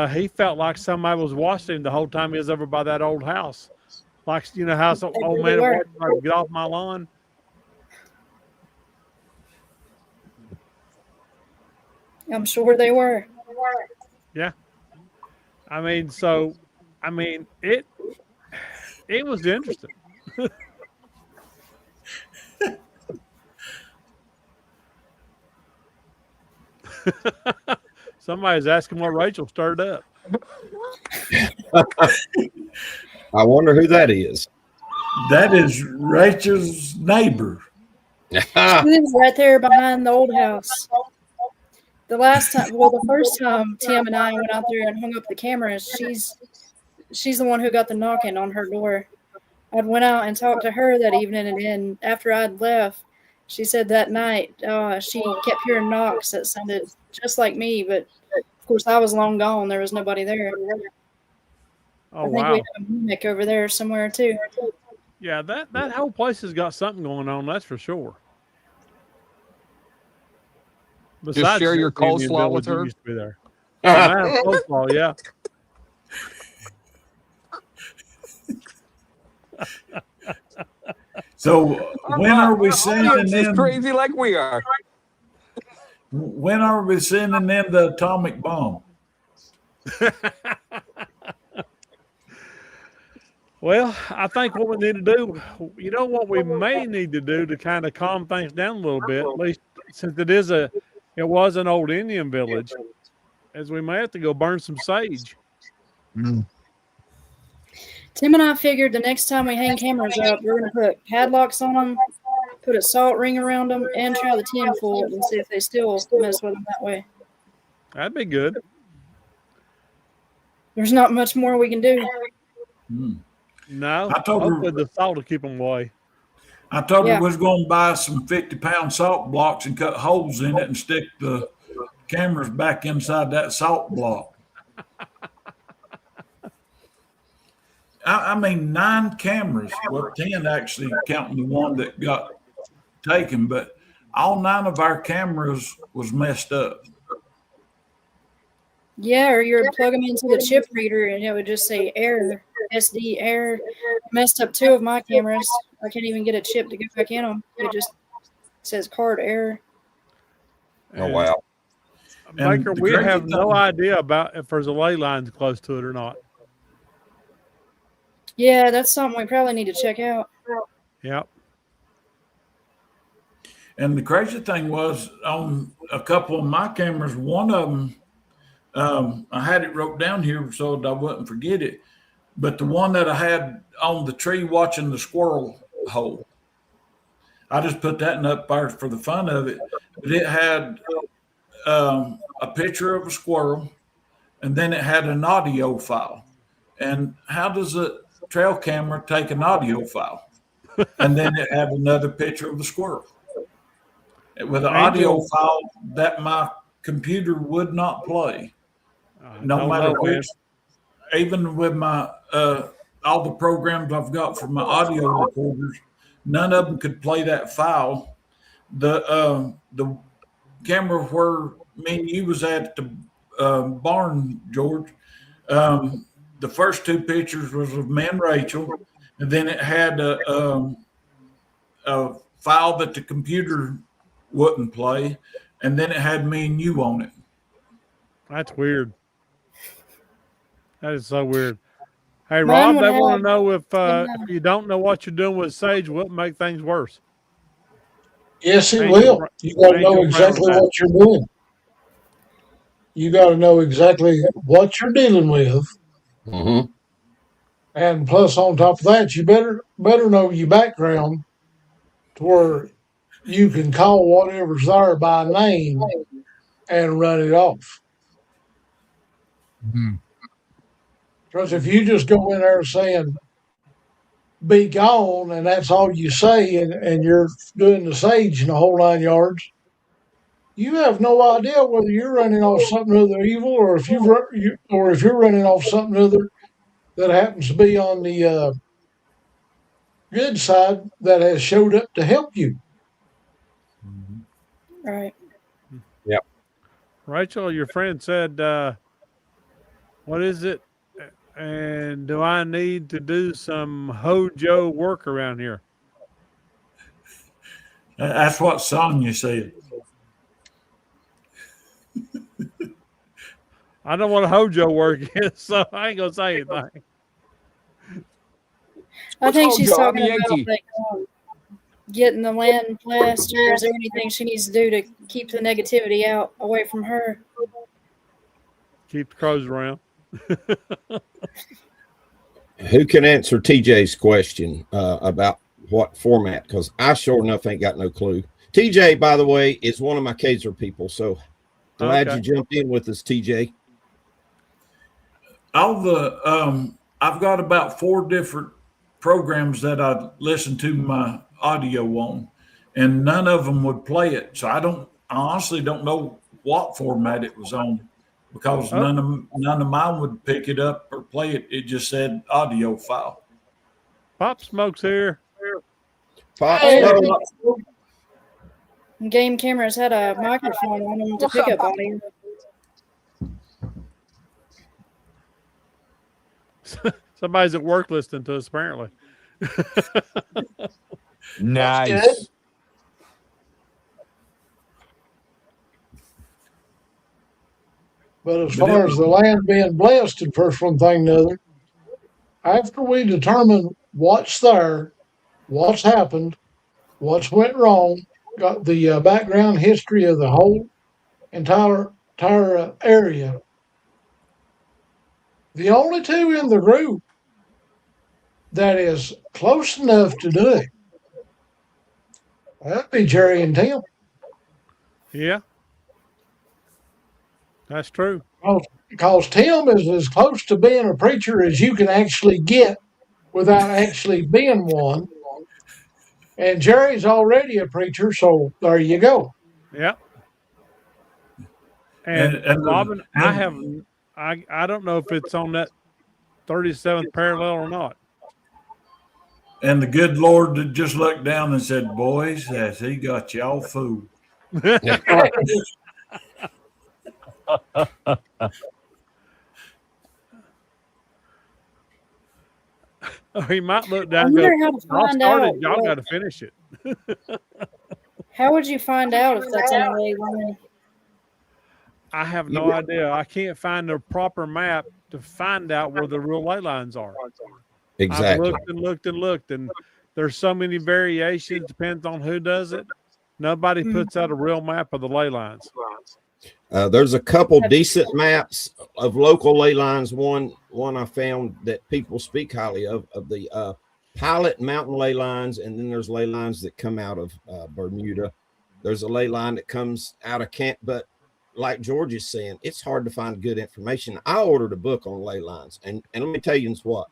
he felt like somebody was watching him the whole time he was over by that old house. Like, how some old man would get off my lawn. I'm sure they were. Yeah. It was interesting. Somebody's asking what Rachel stirred up. I wonder who that is. That is Rachel's neighbor. She lives right there behind the old house. The first time Tim and I went out there and hung up the cameras, she's the one who got the knocking on her door. I went out and talked to her that evening, and then after I'd left, she said that night she kept hearing knocks that sounded just like me, but of course I was long gone. There was nobody there. Oh, I think we have a mimic over there somewhere too. Yeah, that whole place has got something going on, that's for sure. Besides, just share your coleslaw with her. Used to be there. Coleslaw, yeah. So when are we sending in? Crazy like we are. When are we sending in the atomic bomb? Well, I think what we need to do, what we may need to do to kind of calm things down a little bit, at least since it was an old Indian village, is we may have to go burn some sage. Tim and I figured the next time we hang cameras up, we're going to put padlocks on them, put a salt ring around them, and try the tin foil and see if they still mess with them that way. That'd be good. There's not much more we can do. No, I told her hopefully the salt will keep them away. I told her we was going to buy some 50-pound salt blocks and cut holes in it and stick the cameras back inside that salt block. I mean, 9 cameras. Well, 10 actually, counting the one that got taken, but all 9 of our cameras was messed up. Yeah, or you would plug them into the chip reader and it would just say error, SD error. Messed up 2 of my cameras. I can't even get a chip to go back in them. It just says card error. Oh, wow. Baker, we have no idea about if there's a ley line close to it or not. Yeah, that's something we probably need to check out. Yep. And the crazy thing was, on a couple of my cameras, one of them, I had it wrote down here so that I wouldn't forget it. But the one that I had on the tree watching the squirrel hole, I just put that in up there for the fun of it. But it had a picture of a squirrel, and then it had an audio file. And how does a trail camera take an audio file? And then it had another picture of the squirrel. With an audio file that my computer would not play. No matter which. even with my all the programs I've got for my audio recorders, none of them could play that file. The camera where me and you was at the barn, George. The first two pictures was of me and Rachel, and then it had a file that the computer wouldn't play, and then it had me and you on it. That's weird. That is so weird. Hey, Rob, they want to know if you don't know what you're doing with Sage, will it make things worse? Yes, it will. You got to know exactly what you're doing. You got to know exactly what you're dealing with. Mm-hmm. And plus, on top of that, you better know your background to where you can call whatever's there by name and run it off. Because if you just go in there saying, be gone, and that's all you say, and you're doing the Sage in the whole 9 yards, you have no idea whether you're running off something other evil or if you're running off something other that happens to be on the good side that has showed up to help you. Right. Yep. Rachel, your friend said, what is it? And do I need to do some Hojo work around here? That's what Sonya said. I don't want to Hojo work is, so I ain't gonna say anything. I think she's Hojo? I'm talking about Yankee. like, getting the land plaster. Is there anything she needs to do to keep the negativity out away from her? Keep the crows around. Who can answer TJ's question about what format? Because I sure enough ain't got no clue. TJ, by the way, is one of my Kaiser people, so glad you jumped in with us, TJ. I've got about 4 different programs that I listen to my audio on, and none of them would play it. So I honestly don't know what format it was on, because none of mine would pick it up or play it. It just said audio file. Pop Smoke's here. Pop Smoke. Game cameras had a microphone on them to pick up audio. Somebody's at work listening to us, apparently. Nice. But as far as the land being blessed, and first one thing to another, after we determine what's there, what's happened, what's went wrong, got the background history of the whole entire area, the only two in the group that is close enough to do it, that'd be Jerry and Tim. Yeah. That's true. Because Tim is as close to being a preacher as you can actually get without actually being one. And Jerry's already a preacher, so there you go. Yeah. And Robin, I don't know if it's on that 37th parallel or not. And the good Lord just looked down and said, "Boys, has he got y'all fooled?" He might look down and go, "I started, y'all got to finish it." How would you find out if that's on the ley line? I have no idea. I can't find a proper map to find out where the real ley lines are. Exactly. I've looked and looked, and there's so many variations. Depends on who does it. Nobody puts out a real map of the ley lines. There's a couple decent maps of local ley lines. One I found that people speak highly of the Pilot Mountain ley lines, and then there's ley lines that come out of Bermuda. There's a ley line that comes out of Camp, but like George is saying, it's hard to find good information. I ordered a book on ley lines, and let me tell you what,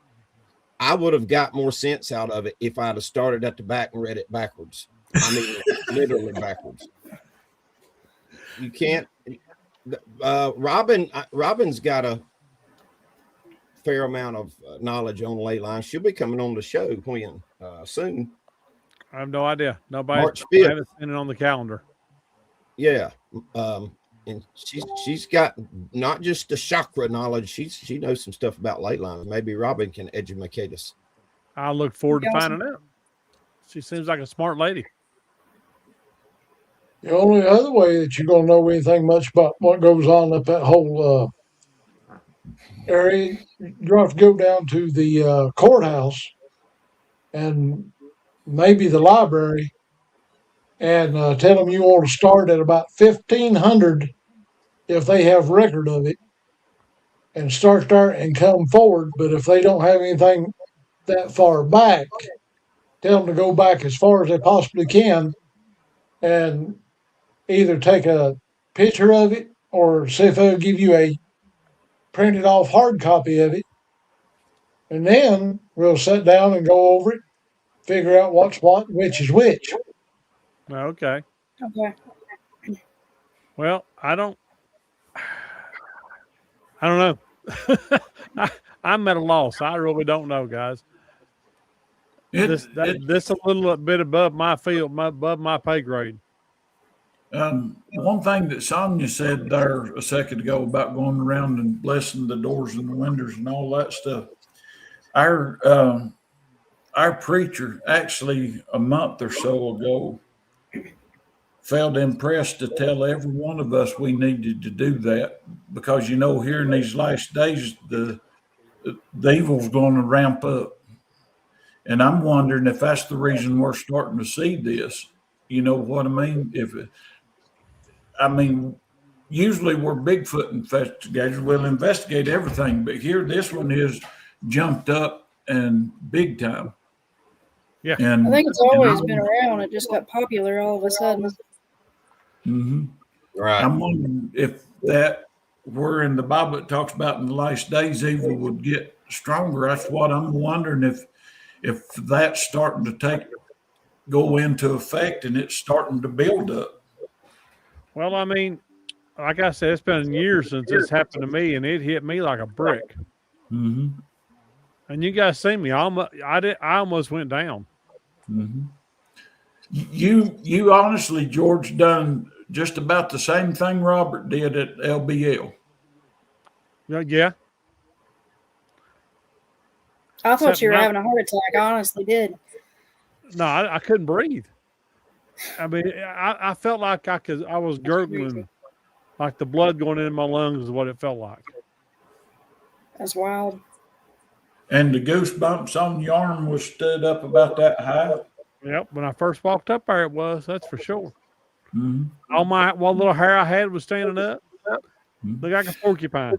I would have got more sense out of it if I'd have started at the back and read it backwards. I mean, literally backwards. You can't. Robin's got a fair amount of knowledge on ley lines. She'll be coming on the show when soon. I have no idea. Nobody. March I 5th. haven't seen it on the calendar. Yeah. And she's got not just the chakra knowledge. She knows some stuff about ley lines. Maybe Robin can educate us. I look forward to finding out. She seems like a smart lady. The only other way that you're going to know anything much about what goes on up that whole area, you have to go down to the courthouse and maybe the library and tell them you want to start at about 1,500 if they have record of it, and start there and come forward. But if they don't have anything that far back, tell them to go back as far as they possibly can and either take a picture of it or see if they'll give you a printed off hard copy of it. And then we'll sit down and go over it, figure out what's what, which is which. Okay. Okay. Well, I don't know. I'm at a loss. I really don't know, guys. This a little bit above my field, above my pay grade. One thing that Sonia said there a second ago about going around and blessing the doors and the windows and all that stuff. Our preacher actually a month or so ago felt impressed to tell every one of us we needed to do that because, here in these last days, the evil's going to ramp up. And I'm wondering if that's the reason we're starting to see this. You know what I mean? Usually we're Bigfoot investigators. We'll investigate everything, but here this one is jumped up and big time. Yeah. And I think it's always been around. It just got popular all of a sudden. Mm-hmm. Right. I'm wondering if that where in the Bible it talks about in the last days evil would get stronger. That's what I'm wondering if that's starting to go into effect and it's starting to build up. Well, like I said, it's been years since this happened to me, and it hit me like a brick. Mm-hmm. And you guys see me. I almost went down. Mm-hmm. You honestly, George, done just about the same thing Robert did at LBL. Yeah. I thought you were having a heart attack. I honestly did. No, I couldn't breathe. I felt like I was gurgling, like the blood going into my lungs is what it felt like. That's wild. And the goosebumps on your arm was stood up about that high. Yep, when I first walked up there, it was. That's for sure. Mm-hmm. All what little hair I had was standing up. Mm-hmm. Looked like a porcupine.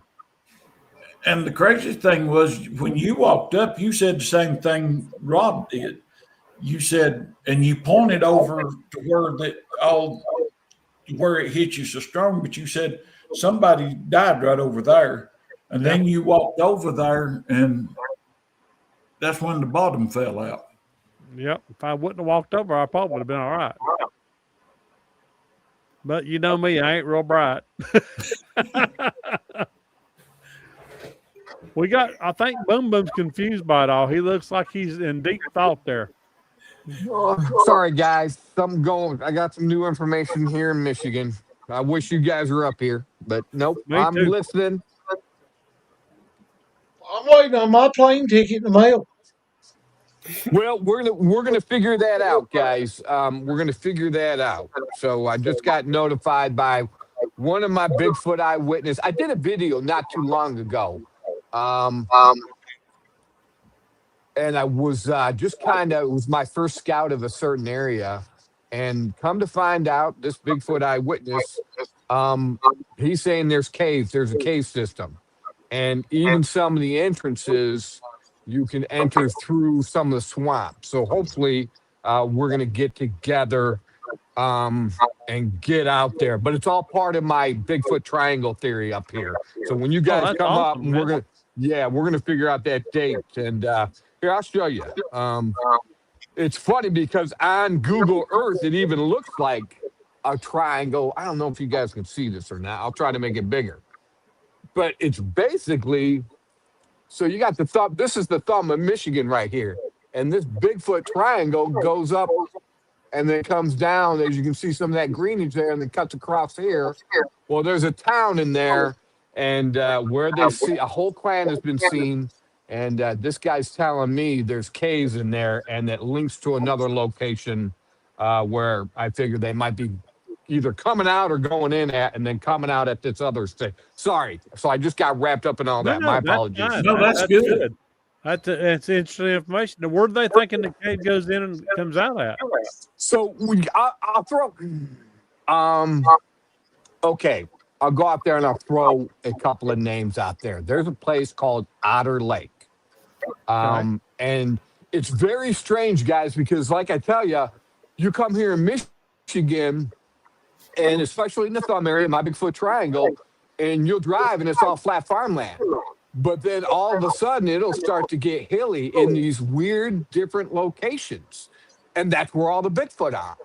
And the crazy thing was, when you walked up, you said the same thing Rob did. You said, and you pointed over to where it hit you so strong, but you said somebody died right over there. And then you walked over there, and that's when the bottom fell out. Yep. If I wouldn't have walked over, I probably would have been all right. But you know me, I ain't real bright. I think Boom Boom's confused by it all. He looks like he's in deep thought there. Oh, sorry, guys. I got some new information here in Michigan. I wish you guys were up here, but nope. I'm listening. I'm waiting on my plane ticket in the mail. Well, we're gonna figure that out, guys. We're gonna figure that out. So I just got notified by one of my Bigfoot eyewitness. I did a video not too long ago. And I was it was my first scout of a certain area. And come to find out, this Bigfoot eyewitness, he's saying there's a cave system. And even some of the entrances, you can enter through some of the swamp. So hopefully we're going to get together and get out there. But it's all part of my Bigfoot triangle theory up here. So when you guys come awesome, up, we're gonna figure out that date. And here, I'll show you. It's funny because on Google Earth, it even looks like a triangle. I don't know if you guys can see this or not. I'll try to make it bigger. But it's basically So you got the thumb. This is the thumb of Michigan right here. And this Bigfoot triangle goes up and then comes down. As you can see some of that greenage there and then cuts across here. Well, there's a town in there and where they see a whole clan has been seen. And this guy's telling me there's caves in there and that links to another location where I figure they might be either coming out or going in at and then coming out at this other state. Sorry. So I just got wrapped up in all that. My apologies. No, that's good. That's interesting information. Now, where do they thinking the cave goes in and comes out at? So I'll throw. Okay, I'll go out there and I'll throw a couple of names out there. There's a place called Otter Lake, and it's very strange, guys, because like I tell you, you come here in Michigan, and especially in the thumb area, my Bigfoot Triangle, and you'll drive and it's all flat farmland. But then all of a sudden, it'll start to get hilly in these weird, different locations. And that's where all the Bigfoot are.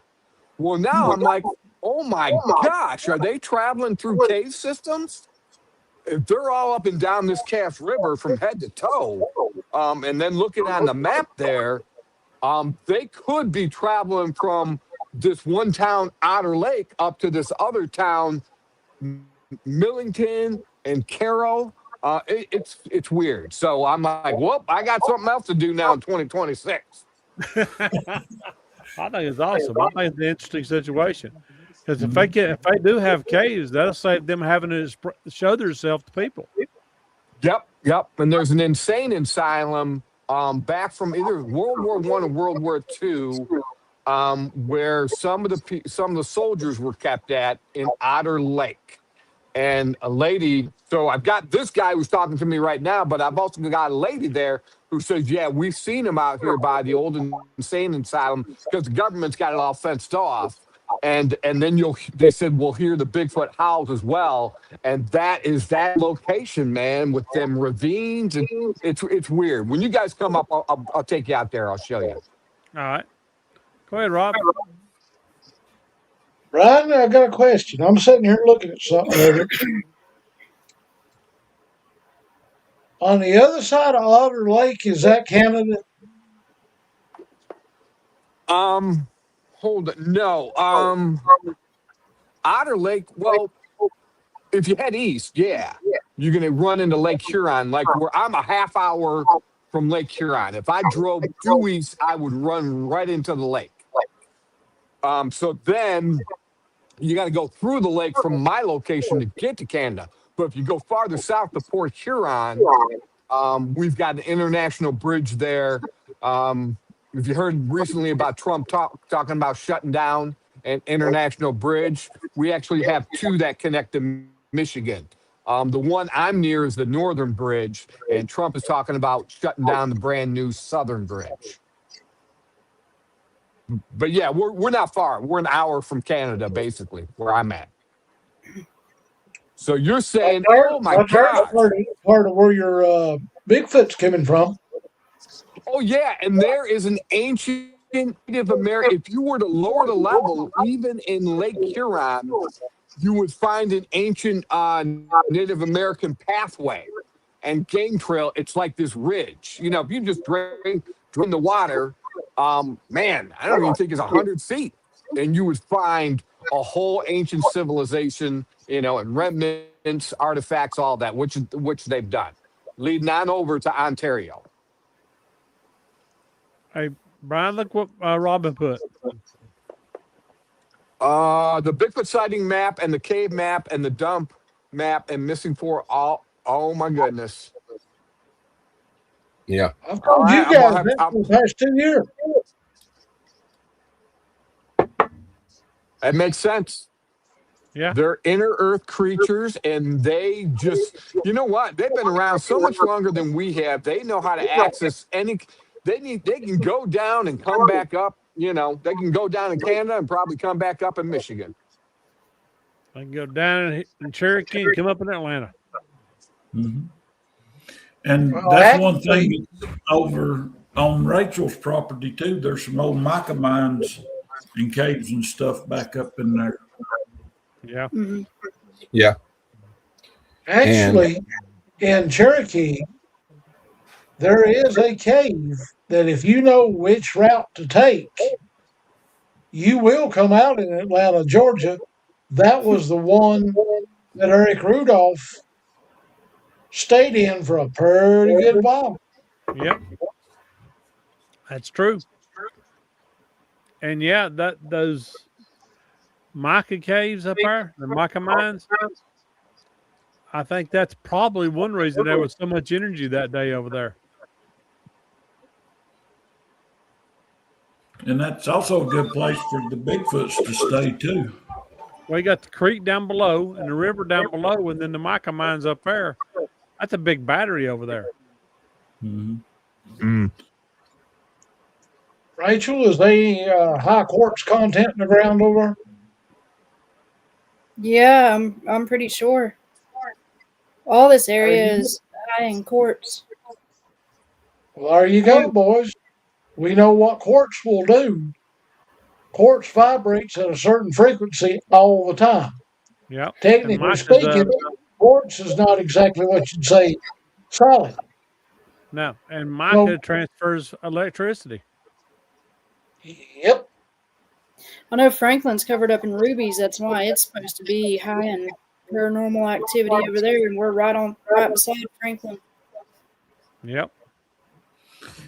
Well, now I'm like, oh my gosh, are they traveling through cave systems? If they're all up and down this Cass River from head to toe, and then looking on the map there, they could be traveling from this one town, Otter Lake, up to this other town, Millington and Carroll. It's weird. So I'm like, whoop, I got something else to do now in 2026. I think it's awesome. I think it's an interesting situation because if they do have caves, that'll save them having to show themselves to people. Yep. And there's an insane asylum back from either World War I or World War II, where some of the soldiers were kept at in Otter Lake. And a lady, so I've got this guy who's talking to me right now, but I've also got a lady there who says, yeah, we've seen him out here by the old insane asylum because the government's got it all fenced off. And then they said, we'll hear the Bigfoot howls as well. And that is that location, man, with them ravines. And it's weird. When you guys come up, I'll take you out there. I'll show you. All right. Go ahead, Rob. Brian, I got a question. I'm sitting here looking at something. On the other side of Otter Lake, is that Canada? Hold it. No. Otter Lake, well, if you head east, yeah, you're going to run into Lake Huron. Like where I'm a half hour from Lake Huron. If I drove due east, I would run right into the lake. So then you got to go through the lake from my location to get to Canada. But if you go farther south to Port Huron, we've got an international bridge there. If you heard recently about Trump talking about shutting down an international bridge, we actually have two that connect to Michigan. The one I'm near is the Northern Bridge, and Trump is talking about shutting down the brand new Southern Bridge. But yeah, we're not far. We're an hour from Canada, basically, where I'm at. So you're saying, oh my God. Part of where your Bigfoot's coming from. Oh, yeah. And there is an ancient Native American. If you were to lower the level, even in Lake Huron, you would find an ancient Native American pathway and game trail. It's like this ridge. You know, if you just drain the water, man, I don't even think it's 100 feet. And you would find a whole ancient civilization, you know, and remnants, artifacts, all that, which they've done, leading on over to Ontario. Hey, Brian, look what Robin put. The Bigfoot sighting map and the cave map and the dump map and missing for all. Oh my goodness. Yeah. I've told you guys that for the past 2 years. That makes sense. Yeah. They're inner earth creatures, and they just, you know what? They've been around so much longer than we have. They know how to access any. They can go down and come back up. You know, they can go down in Canada and probably come back up in Michigan. They can go down in Cherokee and come up in Atlanta. Mm-hmm. And that's one thing over on Rachel's property too. There's some old mica mines and caves and stuff back up in there. Yeah. Yeah. Actually, in Cherokee, there is a cave that if you know which route to take, you will come out in Atlanta, Georgia. That was the one that Eric Rudolph stayed in for a pretty good while. Yep, that's true. And yeah, those mica caves up there, the mica mines. I think that's probably one reason there was so much energy that day over there. And that's also a good place for the Bigfoots to stay too. Well, you got the creek down below and the river down below, and then the mica mines up there. That's a big battery over there. Mm-hmm. Rachel, is there any high quartz content in the ground over? Yeah, I'm pretty sure. All this area is high in quartz. Well, there you go, boys. We know what quartz will do. Quartz vibrates at a certain frequency all the time. Yep. Technically speaking, quartz is not exactly what you'd say solid. No, and mica transfers electricity. Yep. I know Franklin's covered up in rubies. That's why it's supposed to be high in paranormal activity over there, and we're right beside Franklin. Yep.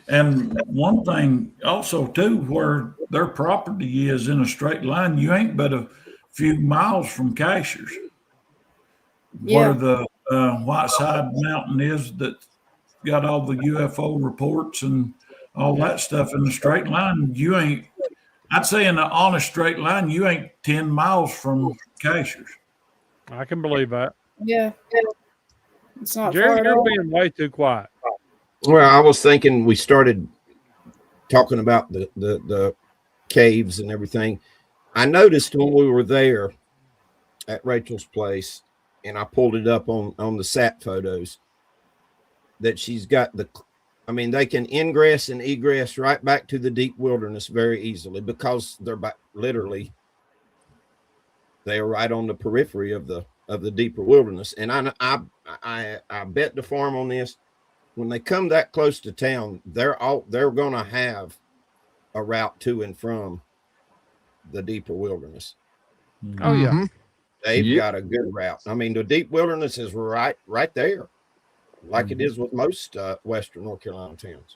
And one thing also too, where their property is in a straight line, you ain't but a few miles from Cashers, where the Whiteside Mountain is that got all the UFO reports and all that stuff in the straight line. You ain't, I'd say on a straight line, you ain't 10 miles from Cashers. I can believe that. Yeah. It's not Jerry, far at you're all. being way too quiet. Well, I was thinking we started talking about the caves and everything. I noticed when we were there at Rachel's place, and I pulled it up on the sat photos, that she's got they can ingress and egress right back to the deep wilderness very easily because they're literally they are right on the periphery of the deeper wilderness. And I bet the farm on this. When they come that close to town, they're going to have a route to and from the deeper wilderness. Oh yeah, they've got a good route. I mean, the deep wilderness is right there, like it is with most Western North Carolina towns.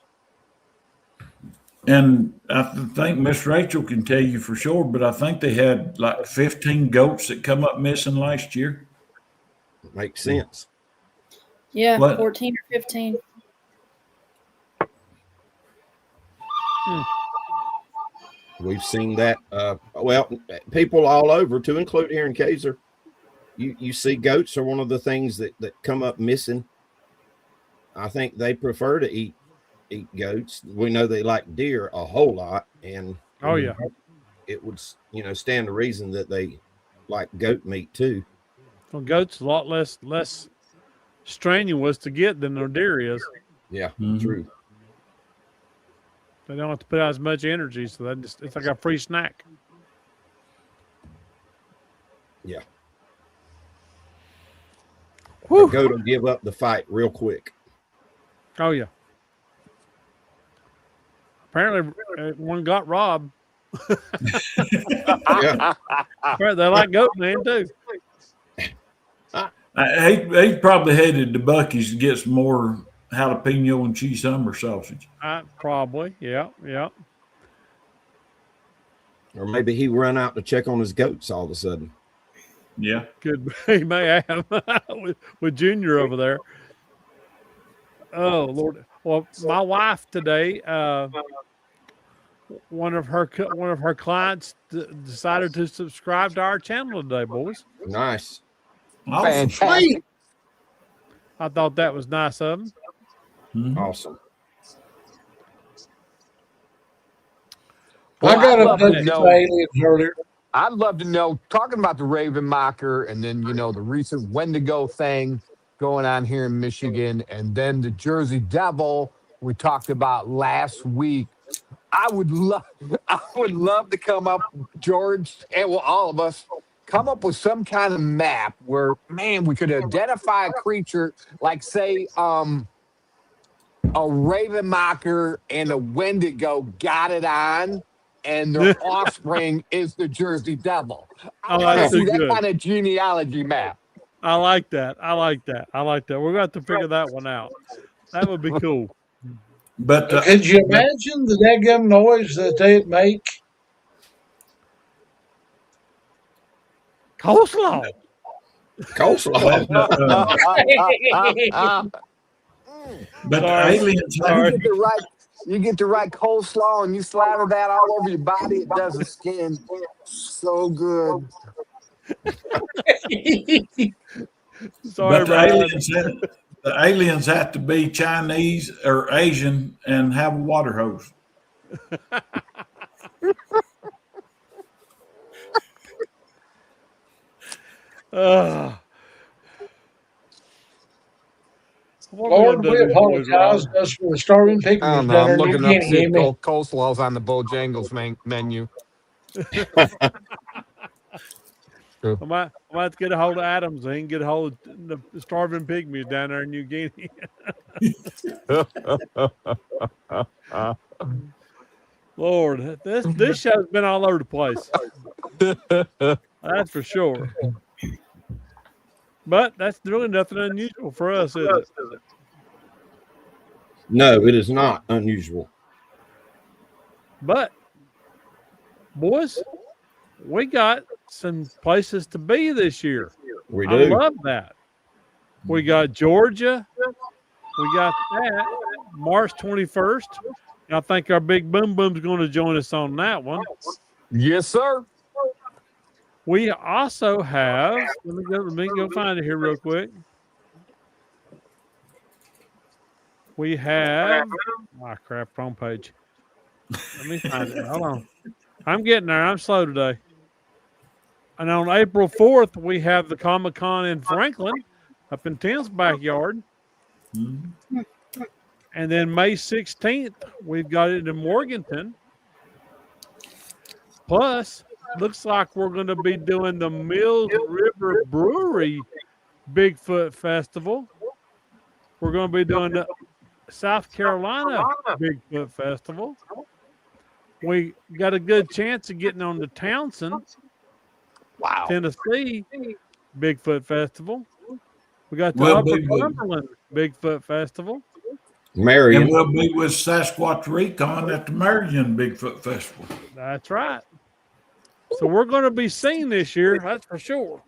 And I think Miss Rachel can tell you for sure, but I think they had like 15 goats that come up missing last year. Makes sense. Yeah, 14 or 15. We've seen that. People all over, to include here in Kaiser, you see goats are one of the things that come up missing. I think they prefer to eat goats. We know they like deer a whole lot, and it would stand to reason that they like goat meat too. Well, goats a lot less strenuous to get than their deer is. Yeah, true. They don't have to put out as much energy, so it's like a free snack. Yeah. A goat will give up the fight real quick. Oh yeah. Apparently, one got robbed. Yeah. They like goat man too. He probably headed to Buc-ee's to get some more jalapeno and cheese summer sausage. Probably, yeah. Or maybe he run out to check on his goats all of a sudden. Yeah, could he may have with Junior over there. Oh Lord! Well, my wife today, one of her clients decided to subscribe to our channel today, boys. Nice. Fantastic. I thought that was nice of them. Awesome. Well, I got to know aliens earlier. I'd love to know, talking about the Raven Mocker and then, the recent Wendigo thing going on here in Michigan, and then the Jersey Devil we talked about last week. I would love to come up, George, and all of us, come up with some kind of map where, man, we could identify a creature like, say, a raven mocker and a wendigo got it on, and their offspring is the Jersey Devil. I Oh, want to that's see too that good. kind of genealogy map. I like that. I like that. I like that. We're going to have to figure that one out. That would be cool. But Could you imagine the daggum noise that they'd make? Coleslaw. Coleslaw. but Sorry. aliens Sorry. You get the right coleslaw and you slather that all over your body. It does the skin so good. Sorry, but Brian. the aliens have to be Chinese or Asian and have a water hose. What Lord, we we gonna do, boys, apologize Rob? just for the starving I pygmies don't know. down I'm there. You looking up can't see hear if me. coleslaw's on the Bojangles menu. I might have to get a hold of Adams. So he can get a hold of the starving pygmies down there in New Guinea. Lord, this show's been all over the place. That's for sure. But that's really nothing unusual for us, is it? No, it is not unusual. But, boys, we got some places to be this year. We I do. love that. We got Georgia. We got that March 21st. I think our big boom boom's going to join us on that one. Yes, sir. We also have, let me go find it here real quick. We have, crap, wrong page. Let me find it. Hold on. I'm getting there. I'm slow today. And on April 4th, we have the Comic-Con in Franklin up in Tim's backyard. Mm-hmm. And then May 16th, we've got it in Morganton. Plus, looks like we're going to be doing the Mills River Brewery Bigfoot Festival. We're going to be doing the South Carolina Bigfoot Festival. We got a good chance of getting on the Townsend, Tennessee Bigfoot Festival. We got the Upper Cumberland Bigfoot Festival. Marion. And we'll be with Sasquatch Recon at the Marion Bigfoot Festival. That's right. So we're going to be seen this year, that's for sure.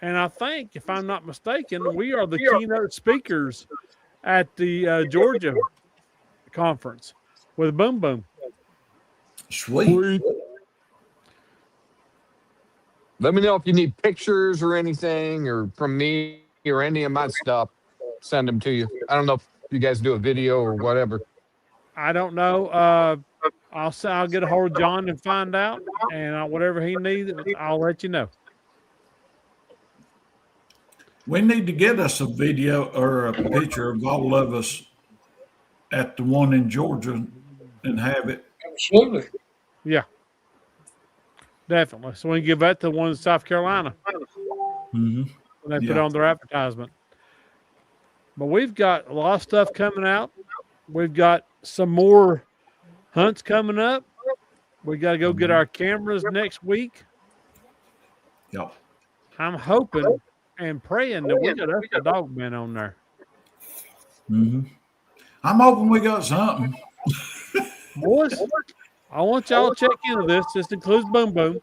And I think, if I'm not mistaken, we are the keynote speakers at the Georgia conference with Boom Boom. Sweet. Let me know if you need pictures or anything, or from me or any of my stuff. Send them to you. I don't know if you guys do a video or whatever. I don't know. I'll get a hold of John and find out, and whatever he needs, I'll let you know. We need to get us a video or a picture of all of us at the one in Georgia and have it. Absolutely. Yeah. Definitely. So we can give that to one in South Carolina. Mm-hmm. When they put on their advertisement. But we've got a lot of stuff coming out. We've got some more hunts coming up. We got to go get our cameras next week. Yep. I'm hoping and praying that we got a dog man on there. Mm-hmm. I'm hoping we got something. Boys, I want y'all to check into this. This includes Boom Boom.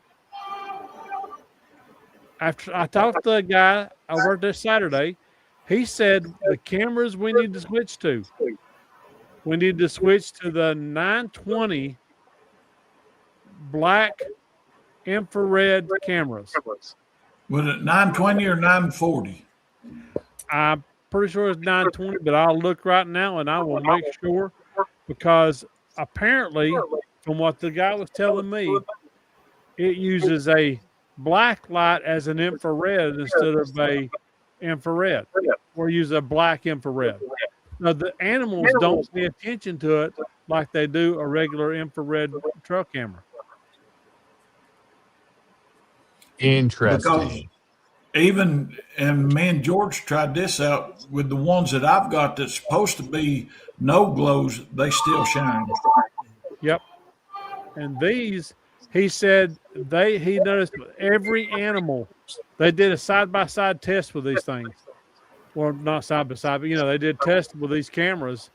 After I talked to the guy over this Saturday, he said the cameras we need to switch to. We need to switch to the 920 black infrared cameras. Was it 920 or 940? I'm pretty sure it's 920, but I'll look right now and I will make sure, because apparently, from what the guy was telling me, it uses a black light as an infrared instead of a infrared. Or use a black infrared. Now, the animals don't pay attention to it like they do a regular infrared trail camera. Interesting. even, and me and George tried this out with the ones that I've got that's supposed to be no glows, they still shine. Yep. And these, he said he noticed every animal. They did a side-by-side test with these things. Well, not side-by-side, but, they did tests with these cameras.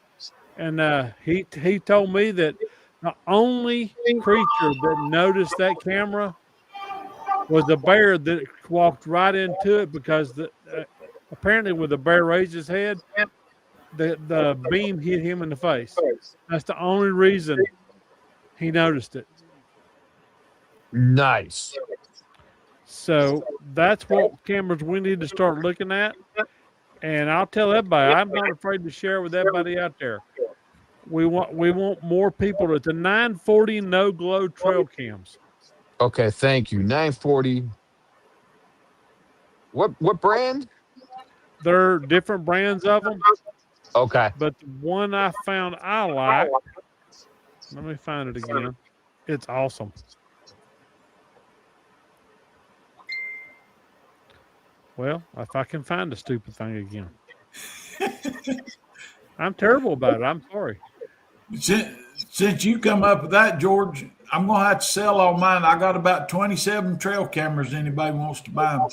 And he told me that the only creature that noticed that camera was a bear that walked right into it because apparently when the bear raised his head, the beam hit him in the face. That's the only reason he noticed it. Nice. So that's what cameras we need to start looking at. And I'll tell everybody, I'm not afraid to share with everybody out there. We want more people. It's a 940 no glow trail cams. Okay, thank you. 940. What brand? There are different brands of them. Okay. But the one I found I like, let me find it again. It's awesome. Well, if I can find the stupid thing again. I'm terrible about it. I'm sorry. Since you come up with that, George, I'm going to have to sell all mine. I got about 27 trail cameras. Anybody wants to buy them?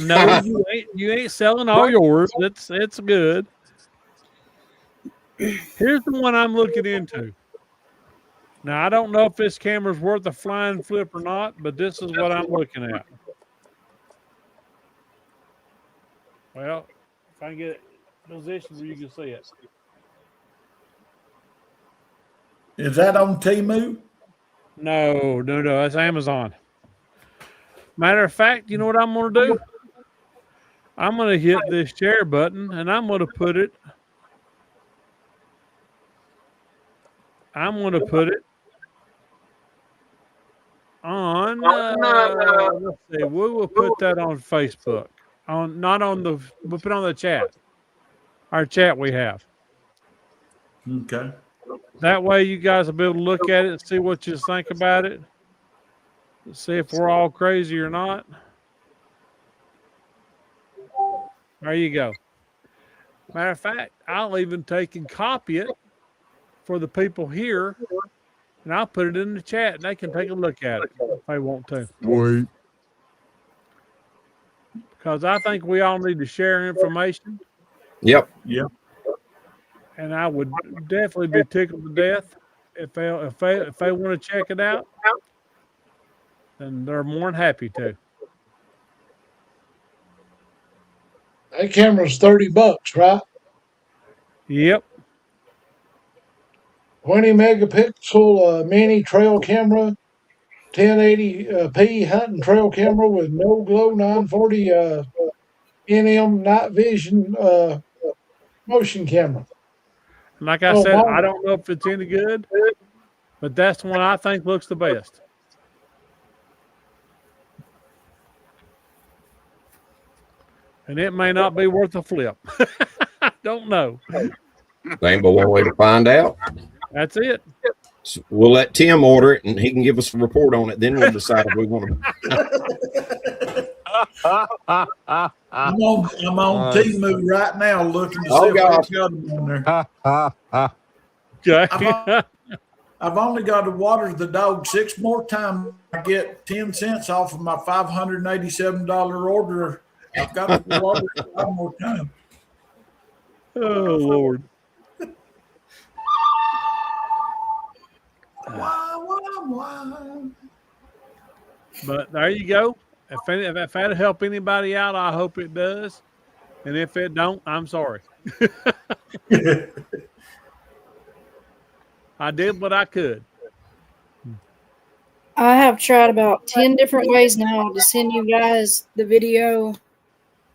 No, you ain't selling all yours. It's good. Here's the one I'm looking into. Now, I don't know if this camera's worth a flying flip or not, but this is what I'm looking at. Well, if I can get it in position where you can see it. Is that on Temu? No. That's Amazon. Matter of fact, you know what I'm going to do? I'm going to hit this share button, and I'm going to put it. On. Let's see. We will put that on Facebook. We'll put it on the chat. Our chat we have. Okay. That way you guys will be able to look at it and see what you think about it. See if we're all crazy or not. There you go. Matter of fact, I'll even take and copy it for the people here, and I'll put it in the chat, and they can take a look at it if they want to. Wait. Because I think we all need to share information. Yep. And I would definitely be tickled to death if they want to check it out. Then they're more than happy to. That camera's $30, right? Yep. 20 megapixel mini trail camera, 1080p hunting trail camera with no glow, 940 NM night vision motion camera. Like I said, I don't know if it's any good, but that's the one I think looks the best. And it may not be worth a flip. I don't know. Ain't but one way to find out. That's it. So we'll let Tim order it, and he can give us a report on it. Then we'll decide if we want to. I'm on Temu right now looking to see if I've got them on there. Okay. I've only got to water the dog 6 more times. I get 10 cents off of my $587 order. I've got to water it 5 more times. Oh, Lord. Why? But there you go. If that'll help anybody out, I hope it does. And if it don't, I'm sorry. I did what I could. I have tried about 10 different ways now to send you guys the video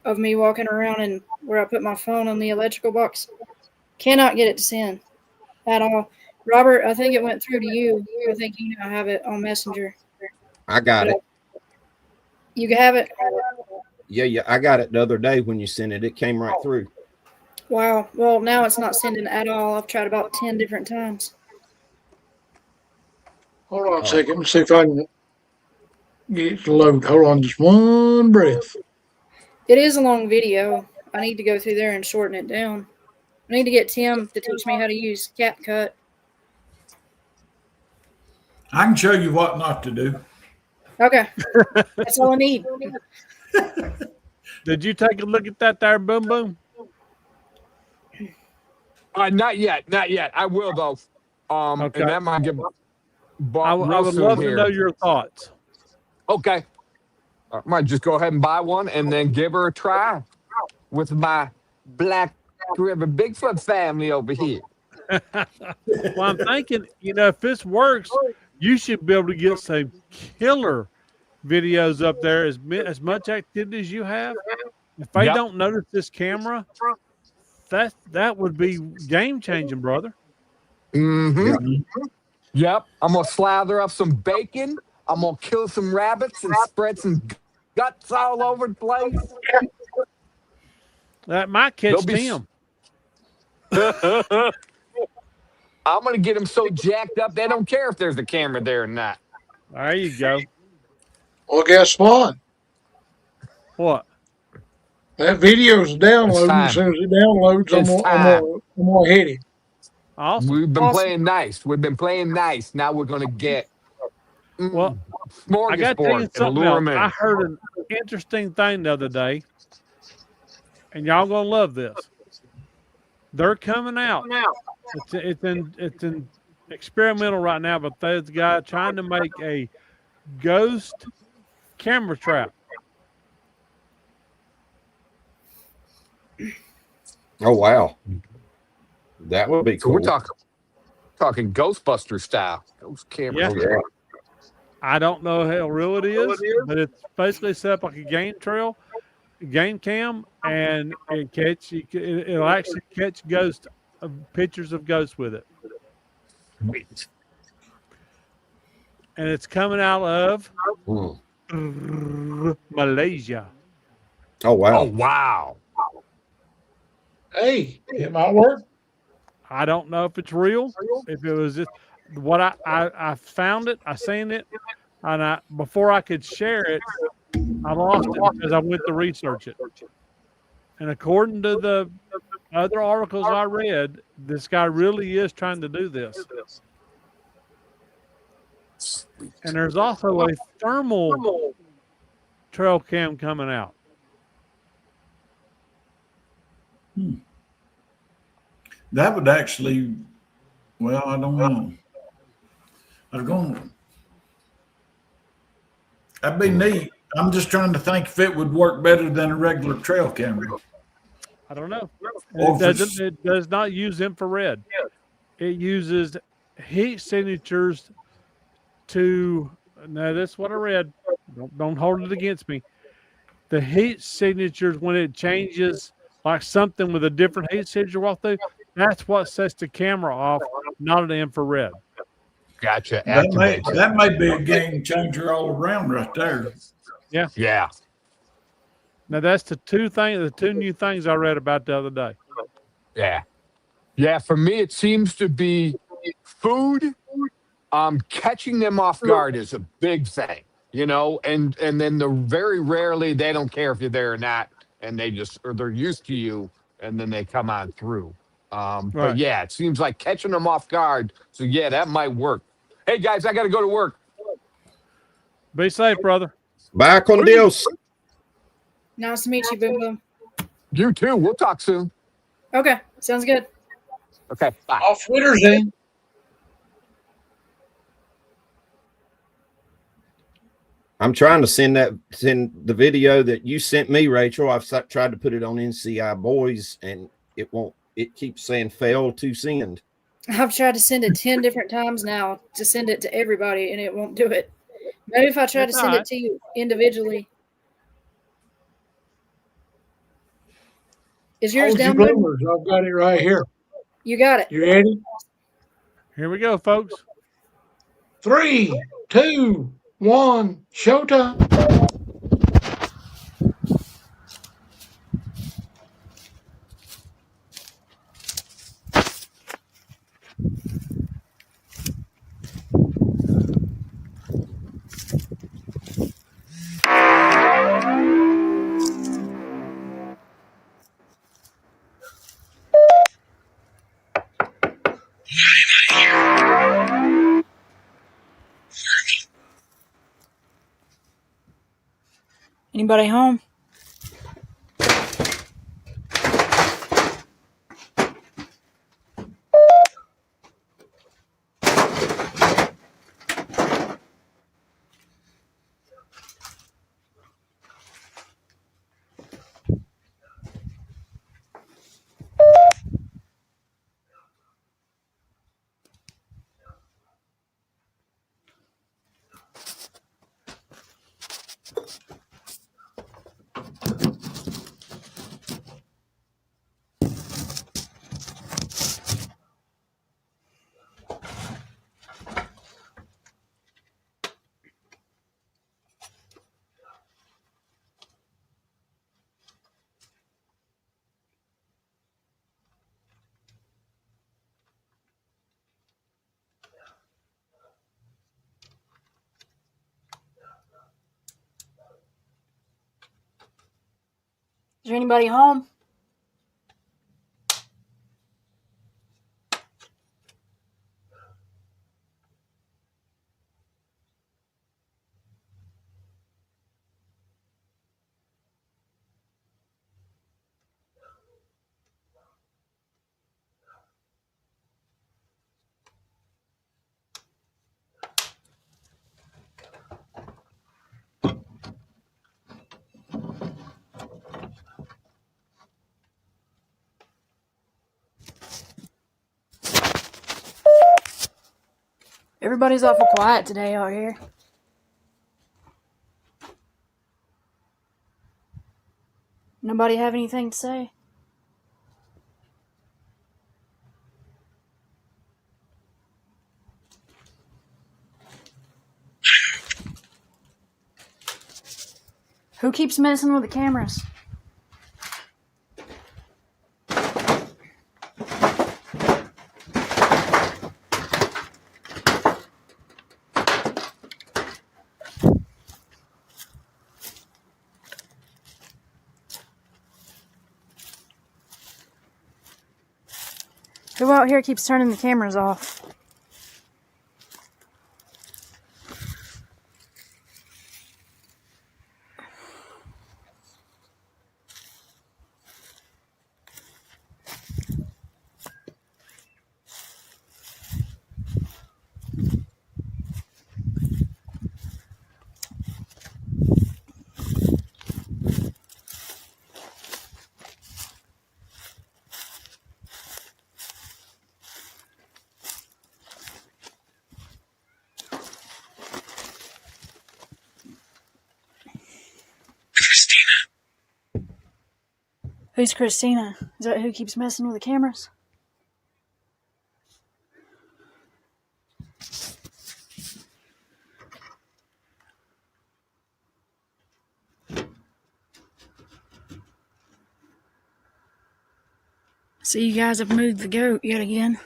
of me walking around and where I put my phone on the electrical box. Cannot get it to send at all. Robert, I think it went through to you. I think you now have it on Messenger. I got it. You have it? Yeah. I got it the other day when you sent it. It came right through. Wow. Well, now it's not sending at all. I've tried about 10 different times. Hold on a second. Let me see if I can get it to load. Hold on just one breath. It is a long video. I need to go through there and shorten it down. I need to get Tim to teach me how to use CapCut. I can show you what not to do. Okay. That's all I need. Did you take a look at that there, Boom Boom? Not yet. I will though. Okay. And that might get I would love to know your thoughts. Okay. I might just go ahead and buy one and then give her a try with my Black River Bigfoot family over here. Well, I'm thinking, if this works, you should be able to get some killer videos up there. As much activity as you have, if they don't notice this camera, that would be game changing, brother. Mm-hmm. Yep. I'm gonna slather up some bacon. I'm gonna kill some rabbits and spread some guts all over the place. That might catch Tim. I'm gonna get them so jacked up they don't care if there's a camera there or not. There you go. Well, guess what? What? That video's downloading. As soon as it downloads, I'm gonna hit it. Awesome. We've been playing nice. Now we're gonna get well. I got to tell you something else. I heard an interesting thing the other day, and y'all gonna love this. They're coming out. It's in experimental right now, but there's a guy trying to make a ghost camera trap. Oh wow, that would be cool. So we're talking Ghostbuster style, ghost camera. Yeah. I don't know how real it is, but it's basically set up like a game cam, and it'll actually catch pictures of ghosts with it. Sweet. And it's coming out of Malaysia. Oh wow! Oh wow! Hey, it might work. I don't know if it's real. If it was just what I found it, I seen it, and before I could share it, I lost it because I went to research it. And according to the other articles I read, this guy really is trying to do this. And there's also a thermal trail cam coming out. That would actually, well, I don't know. That'd be neat. I'm just trying to think if it would work better than a regular trail camera. I don't know. It does not use infrared. It uses heat signatures now that's what I read. Don't hold it against me. The heat signatures, when it changes like something with a different heat signature walk through, that's what sets the camera off, not an infrared. Gotcha. That may be a game changer all around right there. Yeah. Yeah. Now that's the two new things I read about the other day. Yeah. Yeah. For me, it seems to be food. Catching them off guard is a big thing, and then very rarely they don't care if you're there or not, and they're used to you, and then they come on through. Right. But yeah, it seems like catching them off guard. So yeah, that might work. Hey guys, I got to go to work. Be safe, brother. Bye con Dios. Nice to meet you, Boom Boom. You too. We'll talk soon. Okay, sounds good. Okay, bye. Off Twitter, Zane. I'm trying to send the video that you sent me, Rachel. I've tried to put it on NCI Boys, and it won't. It keeps saying fail to send. I've tried to send it 10 different times now to send it to everybody, and it won't do it. Maybe if I try to send it to you individually. Is yours downloaded? I've got it right here. You got it. You ready? Here we go, folks. 3, 2, 1, showtime. Anybody home? Is there anybody home? Everybody's awful quiet today out here. Nobody have anything to say? Who keeps messing with the cameras? Who out here keeps turning the cameras off? Who's Christina? Is that who keeps messing with the cameras? So you guys have moved the goat yet again.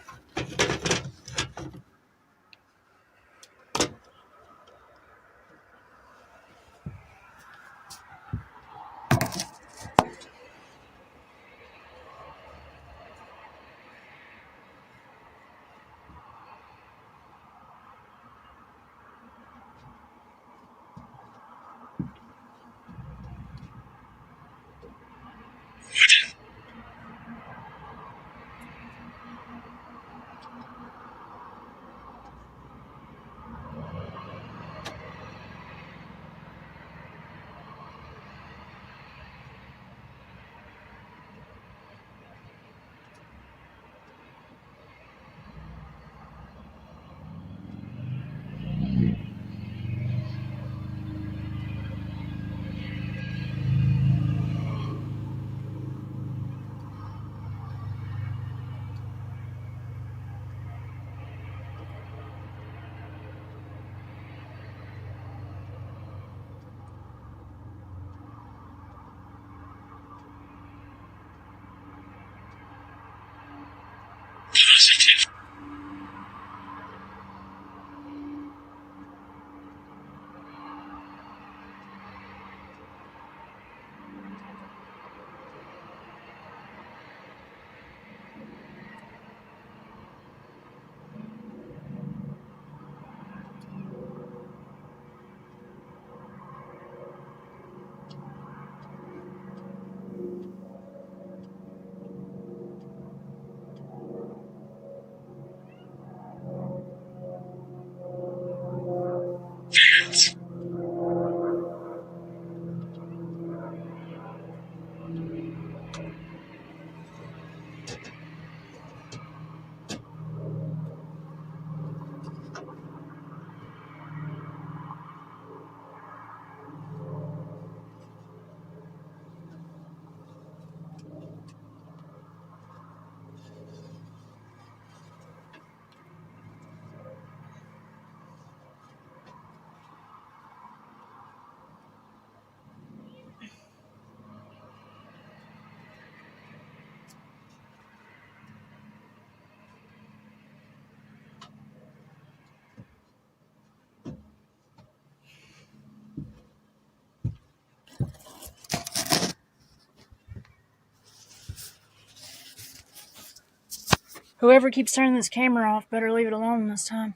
Whoever keeps turning this camera off better leave it alone this time.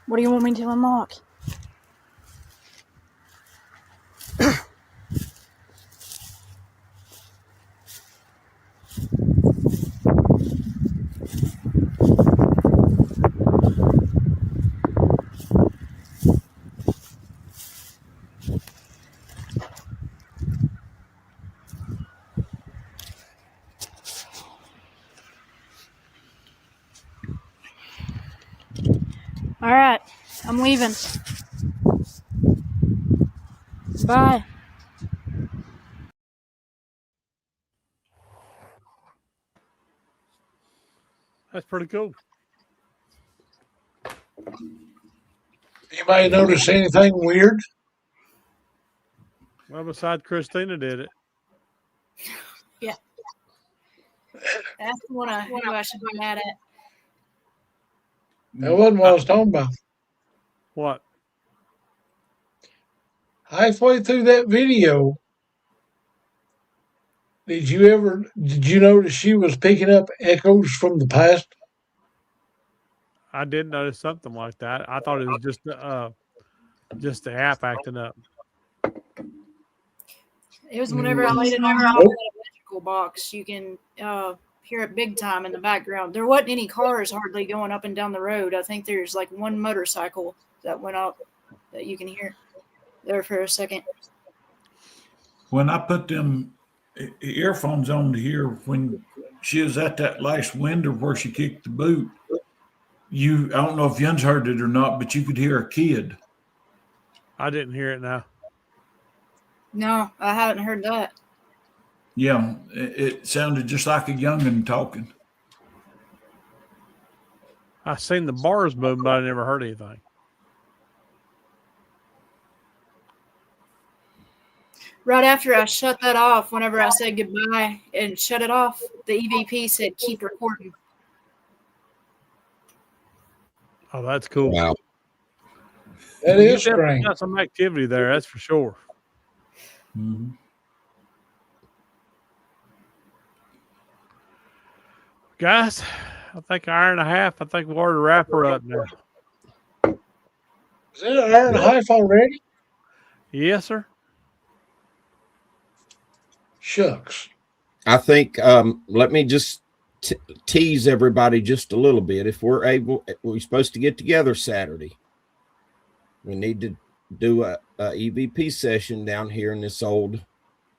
What do you want me to unlock? All right, I'm leaving. Bye. That's pretty cool. Anybody notice anything weird? Well, besides Christina did it. Yeah. That's who I should be mad at. That wasn't what I was talking about. What? Halfway through that video, did you notice she was picking up echoes from the past? I did notice something like that. I thought it was just the app acting up. It was whenever I laid it on top of that electrical box. You can hear it big time in the background. There wasn't any cars hardly going up and down the road. I think there's like one motorcycle that went up that you can hear there for a second. When I put them earphones on to hear when she was at that last window where she kicked the boot, I don't know if Jens heard it or not, but you could hear a kid. I didn't hear it now. No, I haven't heard that. Yeah, it sounded just like a youngin' talking. I seen the bars move, but I never heard anything. Right after I shut that off, whenever I said goodbye and shut it off, the EVP said keep recording. Oh, that's cool. Wow. That You is definitely strange. got some activity there, that's for sure. Mm-hmm. Guys, I think an hour and a half. I think we ought to wrap her up now. Is it an hour and a half already? Yes, sir. Shucks. I think let me just tease everybody just a little bit. If we're supposed to get together Saturday. We need to do a EVP session down here in this old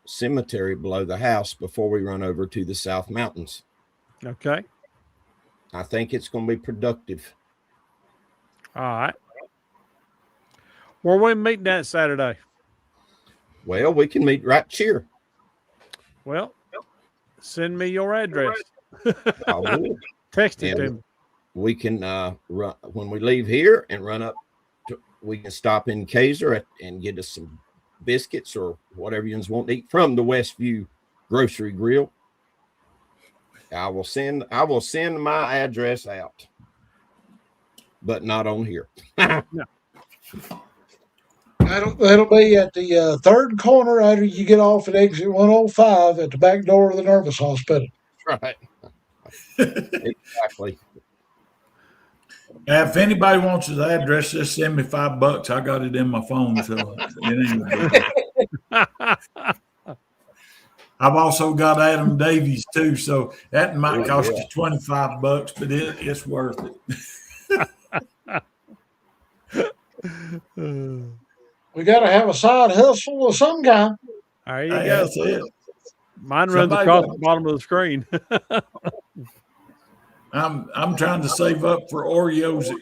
cemetery below the house before we run over to the South Mountains. Okay. I think it's going to be productive. All right. Where are we meeting that Saturday? Well, we can meet right here. Well, send me your address. I will. Text it to And me. we can run when we leave here and run up. We can stop in Kaiser and get us some biscuits or whatever you want to eat from the Westview Grocery Grill. I will send my address out, but not on here. No. That'll be at the third corner after you get off at exit 105 at the back door of the Nervous Hospital. Right. Exactly. If anybody wants his address, just send me $5. I got it in my phone, so it ain't. I've also got Adam Davies too, so that might cost you $25, but it's worth it. We got to have a side hustle of some kind. There you go. That's it. Mine runs across the bottom of the screen. I'm trying to save up for Oreos,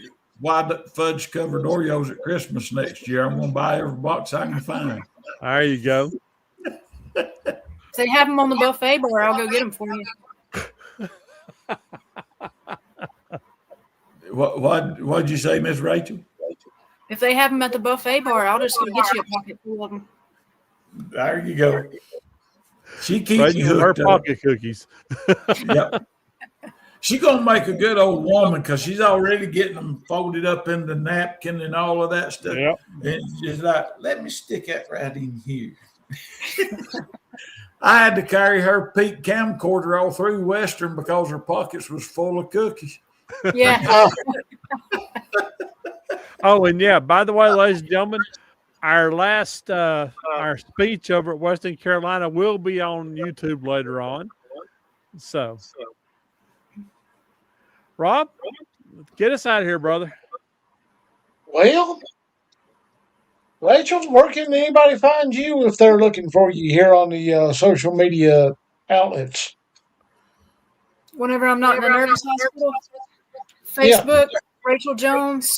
white fudge covered Oreos at Christmas next year. I'm going to buy every box I can find. There you go. If they have them on the buffet bar, I'll go get them for you. What'd you say, Miss Rachel? If they have them at the buffet bar, I'll just go get you a pocket full of them. There you go. She keeps you her hooked up. pocket cookies. Yep. She's going to make a good old woman because she's already getting them folded up in the napkin and all of that stuff. Yep. And she's like, let me stick that right in here. I had to carry her peak camcorder all through Western because her pockets was full of cookies. Yeah. Oh, and yeah, by the way, ladies and gentlemen, our last our speech over at Western Carolina will be on YouTube later on. So Rob, get us out of here, brother. Well, Rachel, where can anybody find you if they're looking for you here on the social media outlets? Whenever I'm not in the nervous hospital, Facebook, Rachel Jones.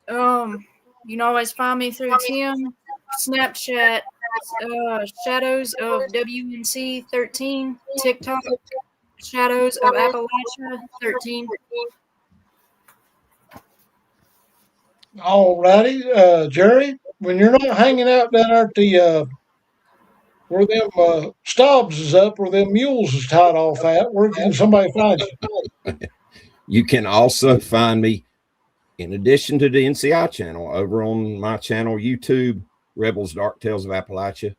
You can always find me through Tim, Snapchat, Shadows of WNC 13, TikTok, Shadows of Appalachia 13. All righty, Jerry, when you're not hanging out down there at the where them stobs is up, where them mules is tied off at, where can somebody find you? You can also find me, in addition to the NCI channel, over on my channel, YouTube, Rebels Dark Tales of Appalachia,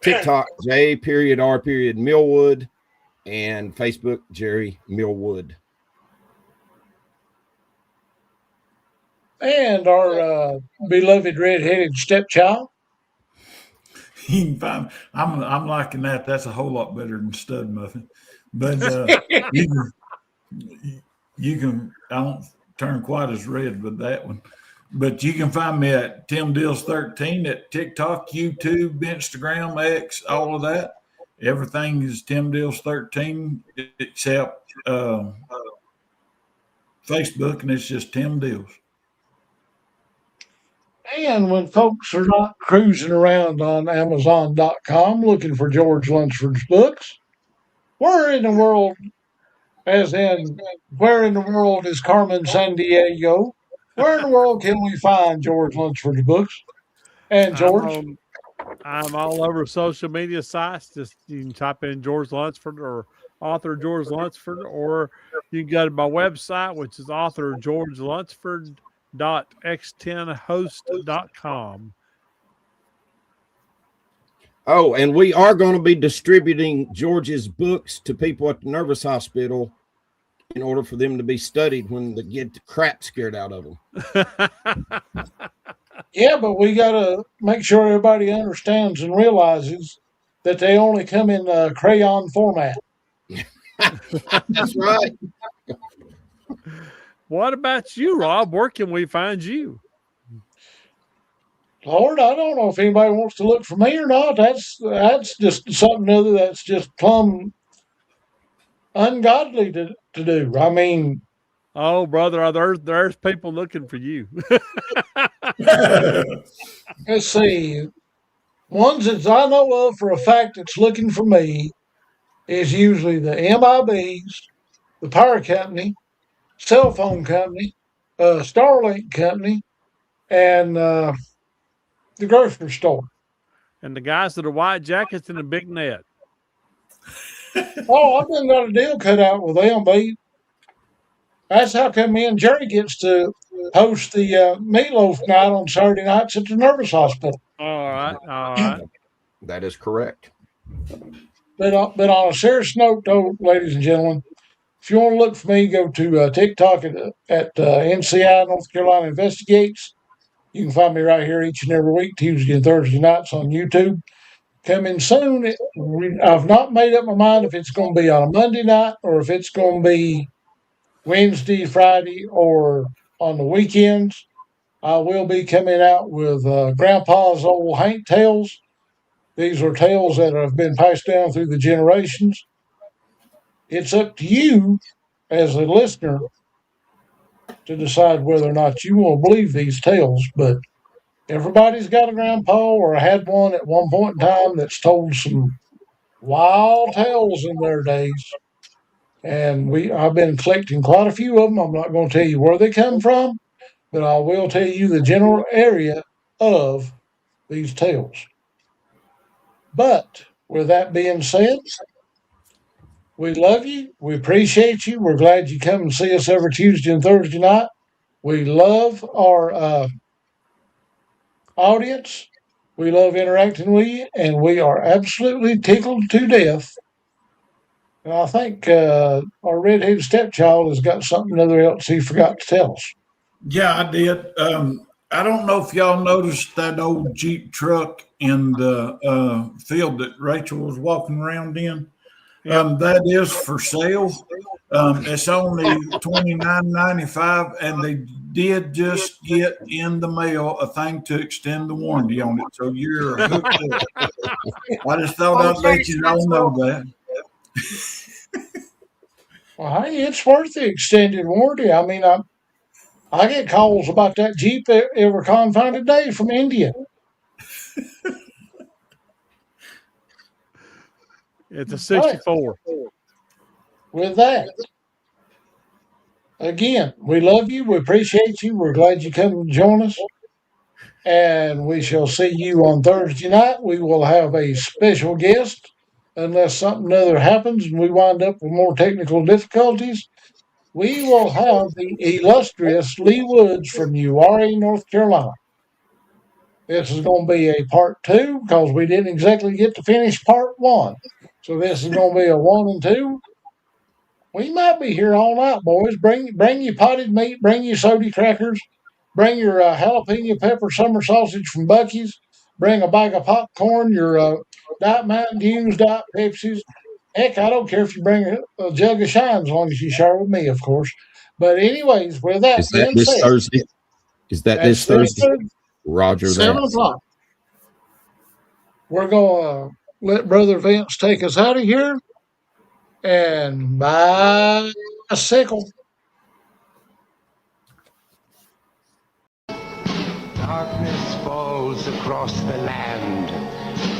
TikTok, J.R. Millwood, and Facebook, Jerry Millwood. And our beloved red-headed stepchild. You can find. I'm liking that. That's a whole lot better than Stud Muffin. But you can. I don't turn quite as red with that one. But you can find me at Tim Dills 13 at TikTok, YouTube, Instagram, X, all of that. Everything is Tim Dills 13 except Facebook, and it's just Tim Dills. And when folks are not cruising around on Amazon.com looking for George Lunsford's books, where in the world is Carmen Sandiego? Where in the world can we find George Lunsford's books? And George? I'm all over social media sites. Just you can type in George Lunsford or author George Lunsford, or you can go to my website, which is author George Lunsford.x10host.com. Oh, and we are going to be distributing George's books to people at the Nervous Hospital in order for them to be studied when they get the crap scared out of them. Yeah, but we got to make sure everybody understands and realizes that they only come in crayon format. That's right. What about you, Rob? Where can we find you? Lord, I don't know if anybody wants to look for me or not. That's just something other that's just plumb ungodly to do. I mean, oh, brother, there's people looking for you. Let's see. Ones that I know of for a fact that's looking for me is usually the MIBs, the power company, cell phone company, Starlink company, and the grocery store. And the guys that are white jackets in the big net. Oh, I've been got a deal cut out with them, babe. That's how come me and Jerry gets to host the meatloaf night on Saturday nights at the Nervous Hospital. All right. That is correct. But on a serious note, though, ladies and gentlemen, if you want to look for me, go to TikTok at NCI, North Carolina Investigates. You can find me right here each and every week, Tuesday and Thursday nights on YouTube. Coming soon. I've not made up my mind if it's going to be on a Monday night or if it's going to be Wednesday, Friday, or on the weekends. I will be coming out with Grandpa's old Hank tales. These are tales that have been passed down through the generations. It's up to you as a listener to decide whether or not you want to believe these tales, but everybody's got a grandpa or had one at one point in time that's told some wild tales in their days. And I've been collecting quite a few of them. I'm not going to tell you where they come from, but I will tell you the general area of these tales. But with that being said, we love you. We appreciate you. We're glad you come and see us every Tuesday and Thursday night. We love our audience. We love interacting with you, and we are absolutely tickled to death. And I think our redheaded stepchild has got something other else he forgot to tell us. Yeah, I did. I don't know if y'all noticed that old Jeep truck in the field that Rachel was walking around in. That is for sale. It's only $29.95, and they did just get in the mail a thing to extend the warranty on it. So you're hooked up. I just thought I'd let you all know that. Well, hey, it's worth the extended warranty. I mean, I get calls about that Jeep every confounded day from India. It's a 64. With that, again, we love you. We appreciate you. We're glad you come and join us. And we shall see you on Thursday night. We will have a special guest, unless something other happens and we wind up with more technical difficulties. We will have the illustrious Lee Woods from URA, North Carolina. This is going to be a part 2 because we didn't exactly get to finish part 1. So this is going to be a 1 and 2. We might be here all night, boys. Bring your potted meat, bring your soda crackers, bring your jalapeno pepper summer sausage from Buc-ee's, bring a bag of popcorn, your Diet Mountain Dews, Diet Pepsis. Heck, I don't care if you bring a jug of shine as long as you share with me, of course. But anyways, with that being this said, Thursday? Is that this Thursday? Roger that. 7 o'clock. We're going to let Brother Vince take us out of here. And bicycle. Darkness falls across the land.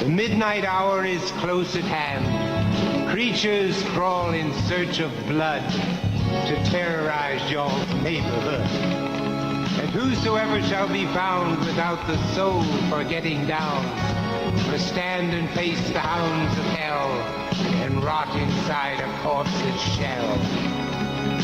The midnight hour is close at hand. Creatures crawl in search of blood to terrorize your neighborhood. And whosoever shall be found without the soul for getting down must stand and face the hounds of hell and rot inside a corpse's shell.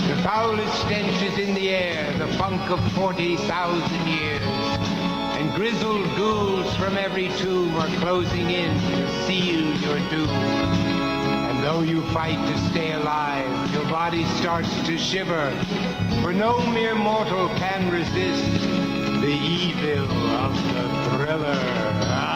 The foulest stench is in the air, the funk of 40,000 years, and grizzled ghouls from every tomb are closing in to seal your doom. And though you fight to stay alive, your body starts to shiver, for no mere mortal can resist the evil of the thriller.